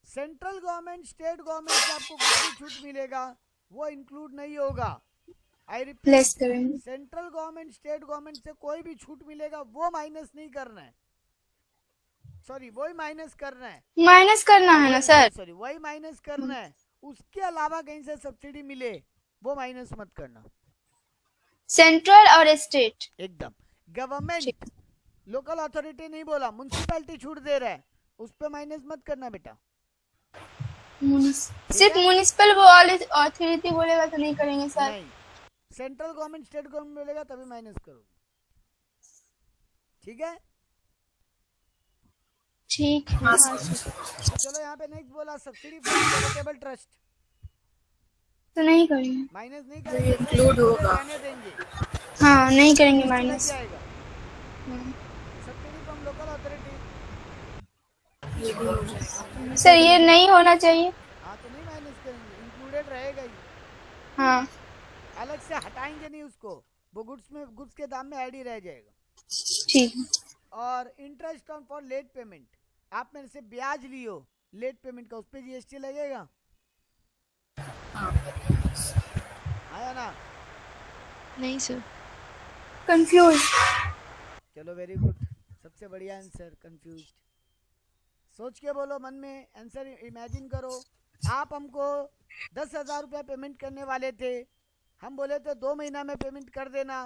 सेंट्रल गवर्नमेंट, स्टेट गवर्नमेंट से आपको कुछ भी छूट मिलेगा वो इंक्लूड नहीं होगा। आई रिपीट, लेस करेंगे। सेंट्रल गवर्नमेंट, स्टेट गवर्नमेंट से कोई भी छूट मिलेगा वो माइनस नहीं करना है, सॉरी वही माइनस करना है, माइनस करना है ना सर। सॉरी वही माइनस करना है। उसके अलावा कहीं से सब्सिडी मिले वो माइनस मत करना। सेंट्रल और स्टेट। एकदम गवर्नमेंट, लोकल अथॉरिटी नहीं बोला, म्युनिसिपैलिटी छूट दे रहा है, उस पे माइनस मत करना बेटा। सिर्फ म्युनिसिपल वो अथॉरिटी बोलेगा तो नहीं करेंगे सर। नहीं, सेंट्रल गवर्नमेंट, स्टेट गवर्नमेंट बोलेगा तभी माइनस करो, ठीक है? ठीक है। चलो यहाँ पे नेक्स्ट बोला सब्सिडी फॉर चैरिटेबल ट्रस्ट, तो नहीं करेंगे। माइनस नहीं करेंगे, इंक्लूड होगा। रहने देंगे, हाँ नहीं करेंगे लग माइनस। जाएगा। Subsidy from local authority, sir ये नहीं होना चाहिए। हाँ तो नहीं माइनस करेंगे, इंक्लूडेड रहेगा ही, हाँ अलग से हटाएंगे नहीं उसको, वो गुड्स में, गुड्स के दाम में ऐड ही रह जाएगा। ठीक है। और interest on for late payment, आप मेरे से ब्याज लियो लेट पेमेंट का, उस पे जीएसटी लगेगा, आया ना? नहीं सर। कंफ्यूज। चलो वेरी गुड, सबसे बढ़िया आंसर, कंफ्यूज। सोच के बोलो, मन में आंसर इमेजिन करो। आप हमको 10,000 रुपया पेमेंट करने वाले थे, हम बोले थे 2 महीना में पेमेंट कर देना,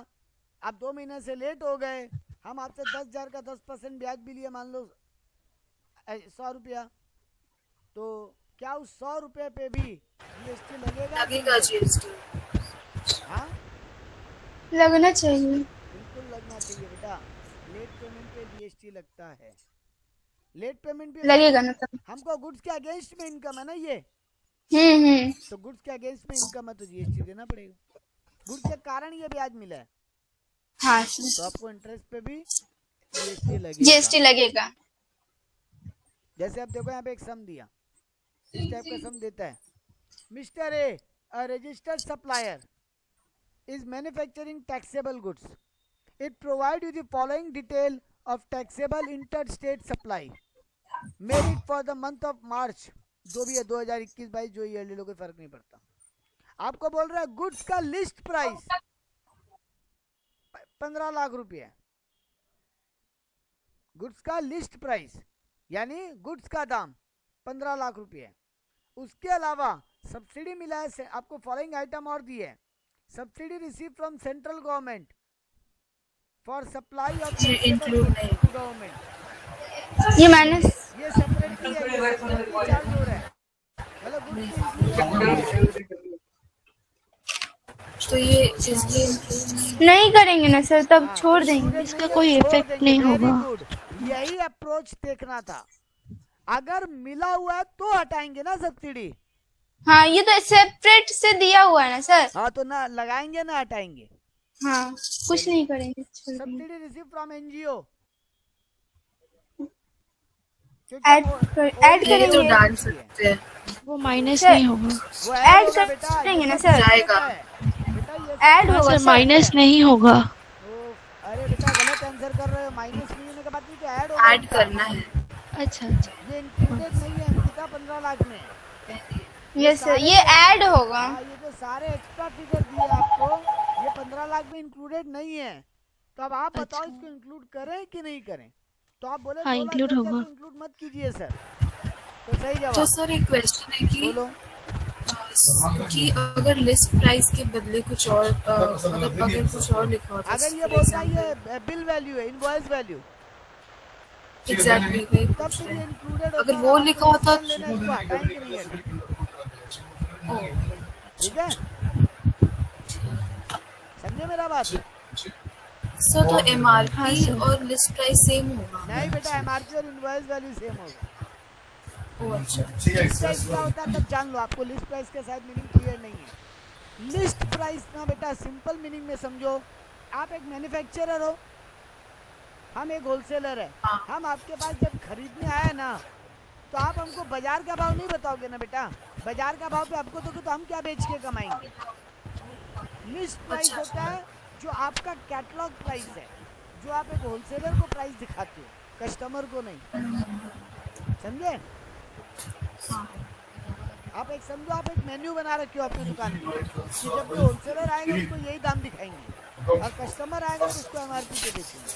आप 2 महीने से लेट हो गए, हम आपसे 10,000 का 10% ब्याज भी लिए, मान लो 100 रुपया, तो क्या उस 100 रुपये पे भी जीएसटी लगेगा? लगेगा जीएसटी। हाँ लगना चाहिए। बिल्कुल लगना चाहिए बेटा, लेट पेमेंट पे जीएसटी लगता है, लेट पेमेंट भी लगेगा ना तब। हमको गुड्स के अगेंस्ट में इनकम है ना ये, तो गुड्स के अगेंस्ट में इनकम है तो जीएसटी देना पड़ेगा, गुड्स के कारण ये ब्याज मिला है, हाँ तो आपको इंटरेस्ट पे भी जीएसटी लगेगा। जीएसटी लगेगा। जैसे आप देखो यहाँ पे एक सम दिया, इस टाइप का सम देता है, mister A, a registered supplier is manufacturing taxable goods. It provides you the following detail of taxable interstate supply made for the month of March, जो भी है 2021-22, जो ईयरली लो, कोई फर्क नहीं पड़ता। आपको बोल रहा है गुड्स का लिस्ट प्राइस 15 लाख रुपया, गुड्स का लिस्ट प्राइस यानी गुड्स का दाम 15 लाख रुपया है। उसके अलावा सब्सिडी मिला है, आपको फॉलोइंग आइटम और दिए है, subsidy receive from central government for supply of government, ये माइनस, ये सेपरेटली है, ये चार्ज हो रहा है, मतलब तो ये इसलिए नहीं करेंगे ना सर, तब छोड़ देंगे। इसका कोई इफेक्ट नहीं होगा। यही अप्रोच देखना था, अगर मिला हुआ है तो हटाएंगे ना सब्सिडी। हाँ ये तो सेपरेट से दिया हुआ है ना सर। हाँ तो ना लगाएंगे ना हटाएंगे। हाँ कुछ नहीं करेंगे। Subsidy receive from NGO, add करेंगे तो डाल सकते हैं, वो माइनस नहीं होगा। वो ऐड होगा बेटा, करेंगे ना ये सर। जाएगा। बेटा ये ऐड हाँ होगा सर, माइनस नहीं होगा। अरे बेटा गलत आंसर कर रहे हो, माइनस नहीं होने के बाद नहीं तो ऐड होगा, ऐड करना है। अच्छा अच्छा। ये इंक्लूडेड नहीं है अंकिता 15 लाख में। यस सर, ये ऐड होगा। हाँ, ये जो सारे एक्स्ट्रा फिगर दिए आपको, ये 15 लाख में इंक्लूडेड नहीं है, तो अब आप बताओ इसको इंक्लूड करें कि नहीं करें? तो आप बोले हाँ, include होगा। इंक्लूड मत कीजिए सर, तो सही जवाब। तो सर एक क्वेश्चन है कि बोलो। कि अगर लिस्ट प्राइस के बदले कुछ और मतलब अगर कुछ और लिखा होता, अगर ये बोलता है ये बिल वैल्यू है, इनवॉइस वैल्यू, एग्जैक्टली तब तो ये इंक्लूडेड अगर वो लिखा होता लेना, इसको हटाएंगे नहीं हटाएंगे। ठीक है, समझे मेरा बात? सो तो हाँ एमआरपी सर और लिस्ट प्राइस सेम होगा। नहीं बेटा, एमआरपी और इनवॉइस वैल्यू सेम होगा। ओह अच्छा। लिस्ट प्राइस क्या होता है तब जान लो, आपको लिस्ट प्राइस के साथ मीनिंग क्लियर नहीं है। लिस्ट प्राइस ना बेटा सिंपल मीनिंग में समझो, आप एक मैन्युफैक्चरर हो, हम एक होलसेलर है, हम आपके पास जब खरीदने आए ना तो आप हमको बाजार का भाव नहीं बताओगे ना बेटा, बाजार का भाव पे आपको दोगे तो हम क्या बेच के कमाएंगे। लिस्ट प्राइस होता है जो आपका कैटलॉग प्राइस है, जो आप एक होलसेलर को प्राइस दिखाते हो, कस्टमर को नहीं, समझे। आप एक समझो, आप एक मेन्यू बना रखे हो अपनी दुकान में कि जब भी होलसेलर आएगा उसको यही दाम दिखाएंगे और कस्टमर आएगा तो उसको एमआरपी पे बेचेंगे।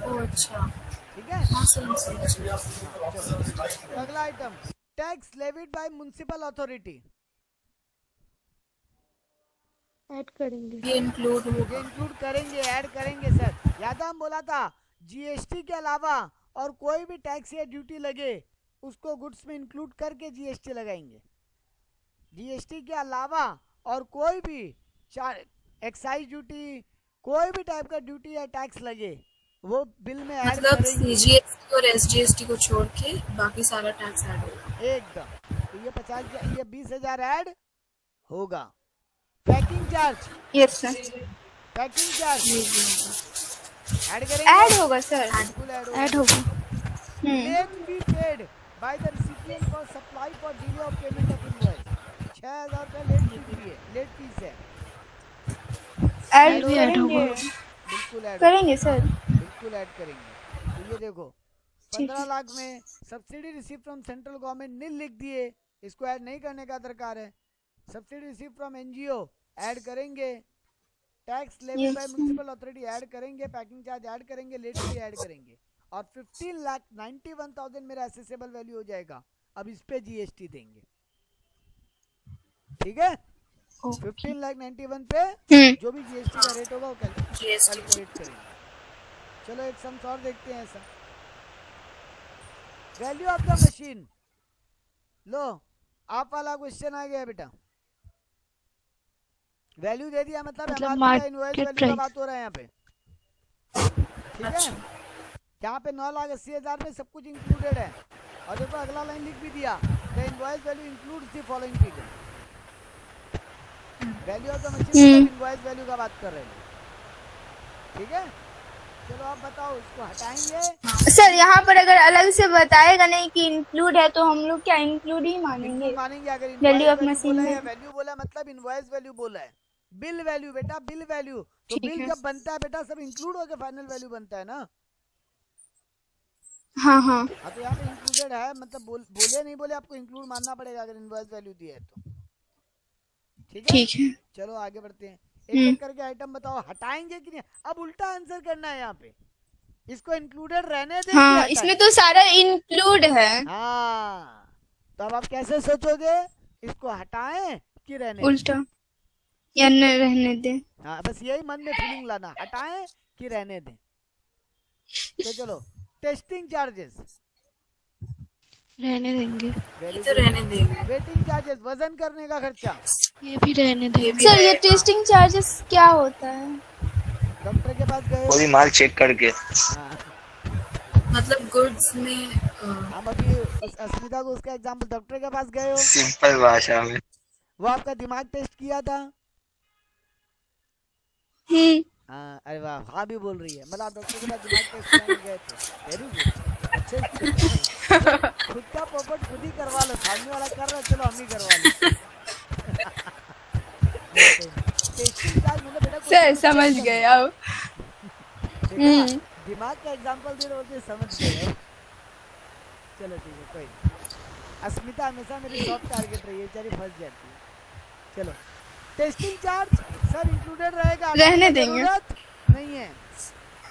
ओह अच्छा। ठीक है। हाँ समझ गया। चलो अगला item, tax levied by municipal authority. Add करेंगे। ये इंक्लूड ये होगा। इंक्लूड करेंगे, ऐड करेंगे सर। याद हम बोला था जीएसटी के अलावा और कोई भी टैक्स या ड्यूटी लगे उसको गुड्स में इंक्लूड करके जीएसटी लगाएंगे। जीएसटी के अलावा और कोई भी एक्साइज ड्यूटी, कोई भी टाइप का ड्यूटी या टैक्स लगे वो बिल में ऐड मतलब करेंगे सीजीएसटी और एसजीएसटी को छोड़ के बाकी सारा टैक्स ऐड होगा एकदम। तो ये 50, ये 20,000 ऐड होगा। Packing charge, yes sir. Packing charge add करेंगे, ऐड होगा सर। बिल्कुल ऐड होगा। Late fee paid by the recipient for supply for delay of payment of invoice. 6,000 रुपये लेट फी है, लेट फीस है, ऐड भी ऐड होगा। करेंगे। बिल्कुल ऐड करेंगे सर। बिल्कुल ऐड करेंगे। तो ये देखो ठीक 15 है। लाख में subsidy receive from central government nil लिख दिए, इसको ऐड नहीं करने का दरकार है। Subsidy receive from NGO add करेंगे, tax levy by municipal authority add करेंगे, पैकिंग चार्ज ऐड करेंगे, लेट फी ऐड करेंगे और 15,91,000 मेरा एसेसेबल वैल्यू हो जाएगा। अब इस पे जीएसटी देंगे, ठीक है। 15,91,000 पे जो भी जीएसटी का रेट होगा वो कैलकुलेट करेंगे। चलो एक सम्स और देखते हैं ऐसा। वैल्यू ऑफ द मशीन, लो आप वाला क्वेश्चन आ गया बेटा। वैल्यू दे दिया मतलब एमआरपी का इनवॉइस वैल्यू का बात हो रहा है यहाँ पे, ठीक है। यहाँ पे 9,80,000 में सब कुछ इंक्लूडेड है और देखो अगला लाइन लिख भी दिया, the invoice value includes the following figure. Value of the machine invoice value का बात कर रहे हैं, ठीक है। चलो आप बताओ, इसको हटाएंगे सर यहाँ पर अगर अलग से बताएगा नहीं कि इंक्लूड है तो हम लोग क्या इंक्लूड ही मानेंगे। मानेंगे। अगर वैल्यू ऑफ इनवॉइस मशीन बोला है, है। वैल्यू बोला मतलब इनवॉइस वैल्यू बोला है। बिल वैल्यू बेटा, बिल वैल्यू तो ठीक बिल है। जब बनता है बेटा सब इंक्लूड होकर फाइनल वैल्यू बनता है ना। हाँ हाँ। हाँ तो यहाँ पे इंक्लूडेड है मतलब बोले नहीं बोले आपको इंक्लूड मानना पड़ेगा अगर इनवॉइस वैल्यू दिया है तो, ठीक है। ठीक है। चलो आगे बढ़ते हैं, एक एक करके आइटम बताओ, हटाएंगे कि नहीं। अब उल्टा आंसर करना है यहाँ पे, इसको इंक्लूडेड रहने दें हाँ इसमें तो सारा इंक्लूड है। हाँ तो अब आप कैसे सोचोगे, इसको हटाएं कि रहने दें? उल्टा या न रहने दे। हाँ बस यही मन में फीलिंग लाना, हटाएं कि रहने दें। तो चलो टेस्टिंग चार्जेस रहने देंगे। ये तो रहने देंगे। वेटिंग चार्जेस वजन करने का खर्चा, ये भी रहने देंगे। सर ये टेस्टिंग चार्जेस क्या होता है। डॉक्टर के पास गए कोई माल चेक करके। हाँ मतलब गुड्स में हम अभी अस्मिता को उसका एग्जांपल, डॉक्टर के पास गए हो, सिंपल भाषा में वो आपका दिमाग टेस्ट किया था। हाँ अरे वाह, हाँ भी बोल रही है, मतलब डॉक्टर के पास दिमाग टेस्ट कराने गए थे। वेरी गुड, अच्छे खुद का पोपट खुद ही करवा लो, सामने वाला कर रहा है चलो हम ही करवा लो। टेस्टिंग चार्ज मतलब बेटा सर समझ गए अब। दिमाग का एग्जांपल दे रहे होते समझ गए। चलो ठीक है कोई नहीं। अस्मिता हमेशा मेरी सॉफ्ट टारगेट रही है, बेचारी फंस जाती है। चलो टेस्टिंग चार्ज सर इंक्लूडेड रहेगा, रहने देंगे। नहीं है,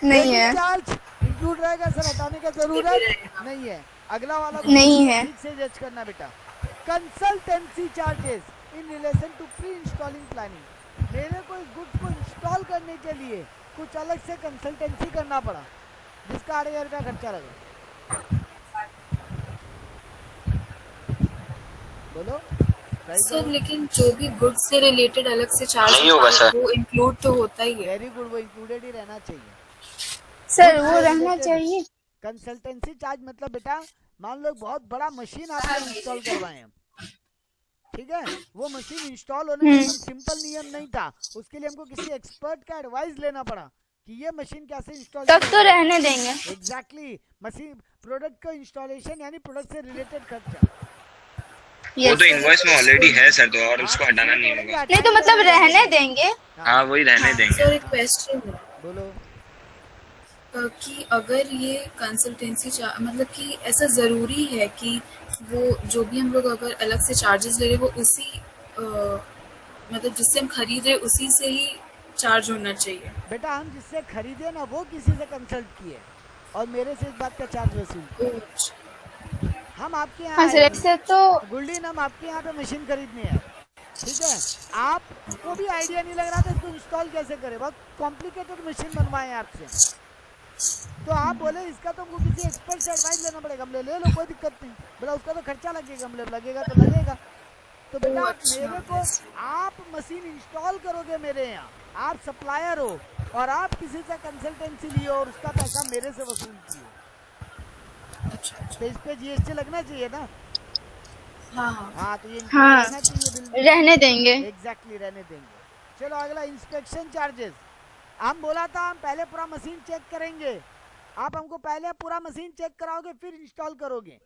नहीं है। चार्ज इंक्लूड रहेगा सर, हटाने का जरूरत नहीं है। अगला वाला नहीं है। ठीक से जज करना बेटा। Consultancy charges in relation to pre installing planning, मेरे को इस गुड्स को इंस्टॉल करने के लिए कुछ अलग से कंसल्टेंसी करना पड़ा जिसका 8,000 रुपया खर्चा लगा। बोलो सर लेकिन जो भी गुड्स से रिलेटेड अलग से चार्ज नहीं होगा सर। वो इंक्लूड तो होता ही है। वेरी गुड, वो इंक्लूडेड ही रहना चाहिए। सर वो रहना चाहिए। कंसल्टेंसी चार्ज मतलब बेटा मान लो बहुत बड़ा मशीन आपने इंस्टॉल करवाए हैं, ठीक है, वो मशीन इंस्टॉल होने में सिंपल नियम नहीं था, उसके लिए हमको किसी एक्सपर्ट का एडवाइस लेना पड़ा कि ये मशीन कैसे इंस्टॉल, तब तो रहने देंगे। एग्जैक्टली मशीन प्रोडक्ट का इंस्टॉलेशन यानी प्रोडक्ट से रिलेटेड खर्चा वो तो इनवॉइस में ऑलरेडी है सर, तो और उसको हटाना नहीं होगा। नहीं तो मतलब रहने देंगे। हाँ वही रहने देंगे। सर एक क्वेश्चन है बोलो। कि अगर ये कंसल्टेंसी मतलब कि ऐसा ज़रूरी है कि वो जो भी हम लोग अगर अलग से चार्जेस ले रहे वो उसी मतलब जिससे हम खरीद रहे उसी से ही चार्ज होना चाहिए। बेटा हम जिससे खरीदे ना वो किसी से कंसल्ट किए और मेरे से इस बात का चार्ज वसूल, हम आपके यहाँ हाँ सर से तो गुल्डीन हम आपके यहाँ पे मशीन खरीदने हैं, ठीक है, आपको भी आइडिया नहीं लग रहा था इसको इंस्टॉल कैसे करें, बहुत कॉम्प्लिकेटेड मशीन बनवाए आपसे, तो आप बोले इसका तो हमको किसी एक्सपर्ट से एडवाइस लेना पड़ेगा, हम ले लो कोई दिक्कत नहीं, बोला उसका तो खर्चा लगेगा, हम लगेगा तो लगेगा, तो बेटा मेरे को आप मशीन इंस्टॉल करोगे मेरे यहाँ, आप सप्लायर हो और आप किसी से कंसल्टेंसी लिए और उसका पैसा मेरे से वसूल किए, तो इस पे जीएसटी लगना चाहिए ना। हाँ तो ये हाँ रहना चाहिए, रहने देंगे। एग्जैक्टली रहने देंगे। चलो अगला इंस्पेक्शन चार्जेस, हम बोला था हम पहले पूरा मशीन चेक करेंगे, आप हमको पहले पूरा मशीन चेक कराओगे फिर इंस्टॉल करोगे,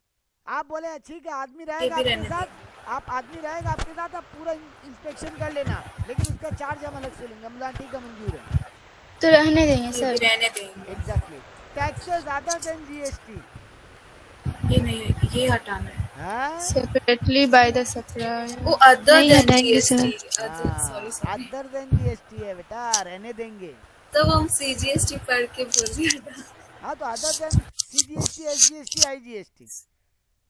आप बोले ठीक है आदमी रहेगा आपके साथ, आप आदमी रहेगा आपके साथ, आप पूरा इंस्पेक्शन कर लेना, लेकिन उसका चार्ज हम अलग से लेंगे, हम बोला ठीक है मंजूर है, तो रहने देंगे सर, रहने देंगे। Exactly. Taxes other than GST ये नहीं है, ये हटाना है। Separately by the supplier. वो अदर नहीं देन हटाएंगे sir. GST, sorry other than GST है बेटा, रहने देंगे। तब हम सीजीएसटी पढ़ के बोल दिया। हाँ तो other than CGST, SGST, IGST,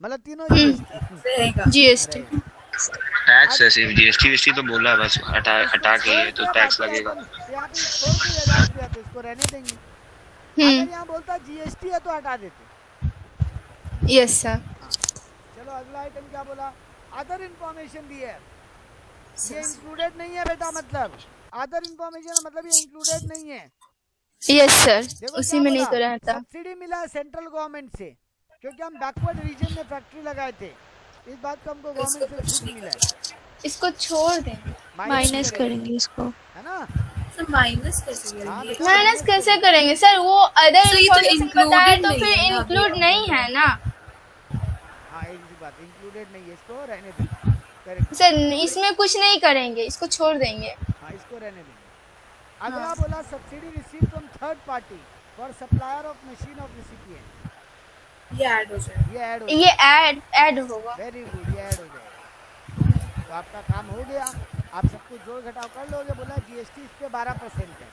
मतलब तीनों जीएसटी जीएसटी टैक्स है, सिर्फ जीएसटी वीएसटी तो बोला बस, हटा के ये तो टैक्स लगेगा। यहाँ पे इसको रहने देंगे, अगर यहाँ बोलता जीएसटी है तो हटा देते। Yes sir. चलो अगला आइटम क्या बोला, अदर इंफॉर्मेशन दी है, ये इंक्लूडेड नहीं है बेटा, मतलब अदर इंफॉर्मेशन मतलब ये इंक्लूडेड नहीं है। यस सर, उसी में नहीं तो रहता। सब्सिडी मिला है सेंट्रल गवर्नमेंट से, क्योंकि हम बैकवर्ड रीजन में फैक्ट्री लगाए थे, इस बात को हमको गवर्नमेंट से छूट मिला है। इसको छोड़ दें, माइनस करेंगे इसको, है ना, सर माइनस कैसे करेंगे? माइनस कैसे करेंगे सर, वो अदर इंफॉर्मेशन बताया तो फिर नहीं है, इंक्लूड नहीं है ना। हाँ एक ही बात, इंक्लूडेड नहीं है, इसको रहने देंगे, करेक्ट सर इसमें कुछ नहीं करेंगे, इसको छोड़ देंगे। हाँ इसको रहने देंगे। अगला बोला subsidy receive from third party for supplier of machine of recipient, ये ऐड हो जाए, ये ऐड होगा। वेरी गुड, ये ऐड हो जाएगा, तो आपका काम हो गया, आप सब कुछ जोड़ घटाव कर लोगे, बोला जीएसटी इस पे 12% है,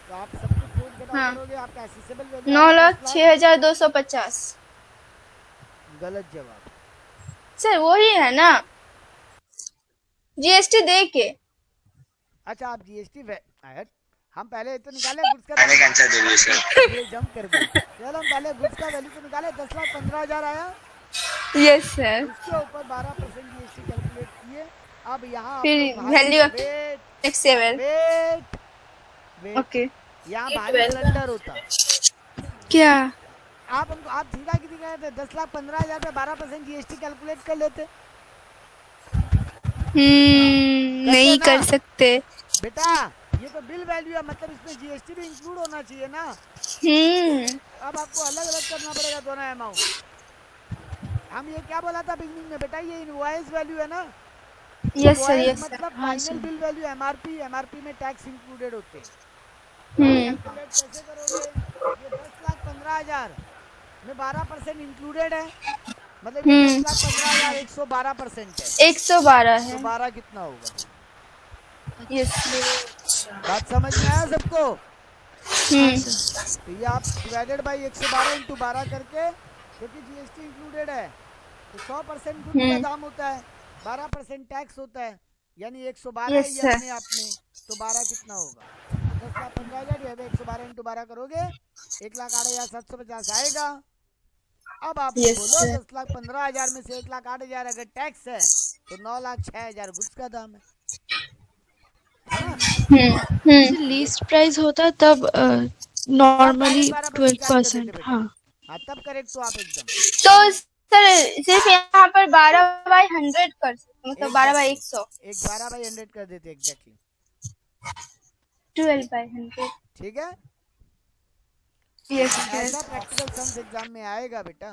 तो आप सब कुछ जोड़ घटाव करोगे, आपका एसेसिबल वैल्यू 9,06,250। गलत जवाब सर वही है ना, जीएसटी दे के। अच्छा आप जीएसटी हम पहले तो निकाले गुड्स का मैंने आंसर दे दिया सर, ये जंप कर दिया, चलो हम पहले गुड्स का वैल्यू तो निकाले, 10,15,000 आया, यस सर, उसके ऊपर 12% जीएसटी कैलकुलेट किए, अब यहाँ फिर value next seven. Wait okay, यहाँ भारी सिलेंडर होता, क्या आप हमको आप सीधा कितनी कहे थे, 10,15,000 पे 12% जीएसटी कैलकुलेट कर लेते, नहीं कर सकते बेटा, ये तो बिल वैल्यू है, मतलब इसमें जीएसटी भी इंक्लूड होना चाहिए ना, अब आपको अलग अलग करना पड़ेगा दोनों अमाउंट। हम ये क्या बोला था बिगनिंग में बेटा, ये इनवॉइस वैल्यू है ना, यस सर, यस सर, मतलब फाइनल बिल वैल्यू, एमआरपी में टैक्स इंक्लूडेड होते हैं, कैलकुलेट कैसे करोगे, ये 10,15,000 में 12% इंक्लूडेड है, मतलब 10,15,000 112% है, 112 है, 112 कितना होगा, यस बात समझ में आया सबको, तो ये आप डिवाइडेड बाई 112 इंटू 12 करके, क्योंकि जीएसटी इंक्लूडेड है तो 100% गुड का दाम होता है, 12% टैक्स होता है, यानी 112 yes, ये अपने आप में, तो 12 कितना होगा, 10,15,000 112 इंटू 12 करोगे 1,08,750 आएगा। अब आप बोलो 10,15,000 में से 1,08,000 अगर टैक्स है तो 9,06,000 गुड्स का दाम है ना? लीस्ट प्राइस होता तब नॉर्मली 12%। हाँ हाँ तब करेक्ट तो आप एकदम तो सर सिर्फ यहाँ पर 12/100 कर सकते, मतलब 12/100, एक 12/100 कर देते एग्जैक्टली 12/100। ठीक है। यस ऐसा सर। प्रैक्टिकल सम्स एग्जाम में आएगा बेटा,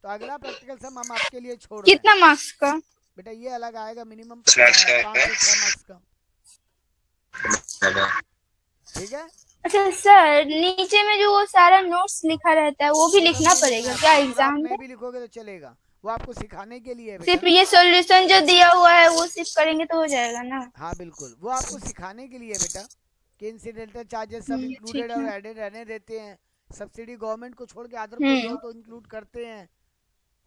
तो अगला प्रैक्टिकल सम हम आपके लिए छोड़ रहे हैं कितना मार्क्स का? बेटा। ये अलग आएगा मिनिमम 5 5 मार्क्स का से 6 मार्क्स का, ठीक है। अच्छा सर, नीचे में जो वो सारा नोट्स लिखा रहता है वो भी लिखना पड़ेगा क्या एग्जाम नहीं में? भी लिखोगे तो चलेगा, वो आपको सिखाने के लिए है सिर्फ बेटा। ये सॉल्यूशन जो दिया हुआ है वो सिर्फ करेंगे तो हो जाएगा ना? हाँ बिल्कुल, वो आपको सिखाने के लिए है बेटा कि इंसिडेंटल चार्जेस सब इंक्लूडेड ठीक और है। एडेड रहने देते हैं। सब्सिडी गवर्नमेंट को छोड़ के अदर कोई हो तो इंक्लूड करते हैं,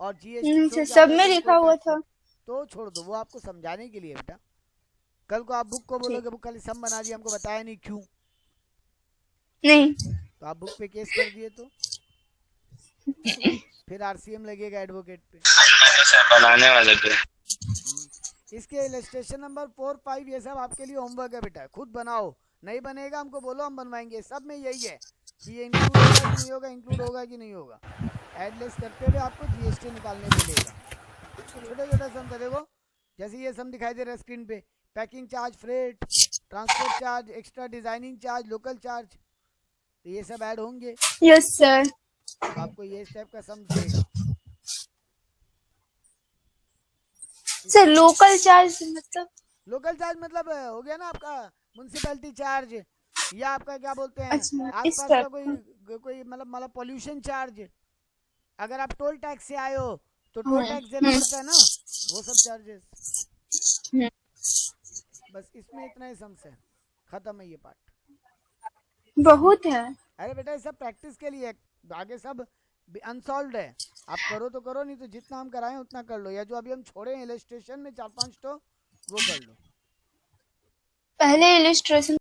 और जीएसटी सब में लिखा हुआ था। तो छोड़ दो, वो आपको समझाने के लिए बेटा। कल को आप बुक को बोलोगे बुक खाली सम बना दिया, हमको बताया नहीं क्यों, नहीं तो आप बुक पे केस कर दिए तो फिर आरसीएम लगेगा एडवोकेट पे। बनाने वाले थे। इसके इलस्ट्रेशन नंबर 4, 5 ये सब आपके लिए होमवर्क है बेटा, खुद बनाओ। नहीं बनेगा हमको बोलो, हम बनवाएंगे। सब में यही है कि ये इंक्लूड होगा कि नहीं होगा, इंक्लूड होगा कि नहीं होगा। एडलेस करते हुए आपको जीएसटी निकालने मिलेगा। छोटा छोटा सम था देखो, जैसे ये सम दिखाई दे रहा है स्क्रीन पे, packing charge, freight, transport charge, extra designing charge, local charge, तो ये सब ऐड होंगे। Yes sir. तो आपको ये इस टाइप का सम देगा। सर लोकल चार्ज मतलब? लोकल चार्ज मतलब हो गया ना आपका म्युनिसिपैलिटी चार्ज, या आपका क्या बोलते हैं अच्छा, इस आसपास का टाइप कोई मतलब पोल्यूशन चार्ज। अगर आप टोल टैक्स से आए हो तो टोल टैक्स देना पड़ता है ना, वो सब चार्जेस। बस इसमें इतना ही सम्स है, खत्म है ये पार्ट। बहुत है। अरे बेटा ये सब प्रैक्टिस के लिए, आगे सब अनसॉल्व्ड है। आप करो तो करो, नहीं तो जितना हम कराएं उतना कर लो, या जो अभी हम छोड़े हैं इलस्ट्रेशन में 4-5 तो वो कर लो। पहले इलस्ट्रेशन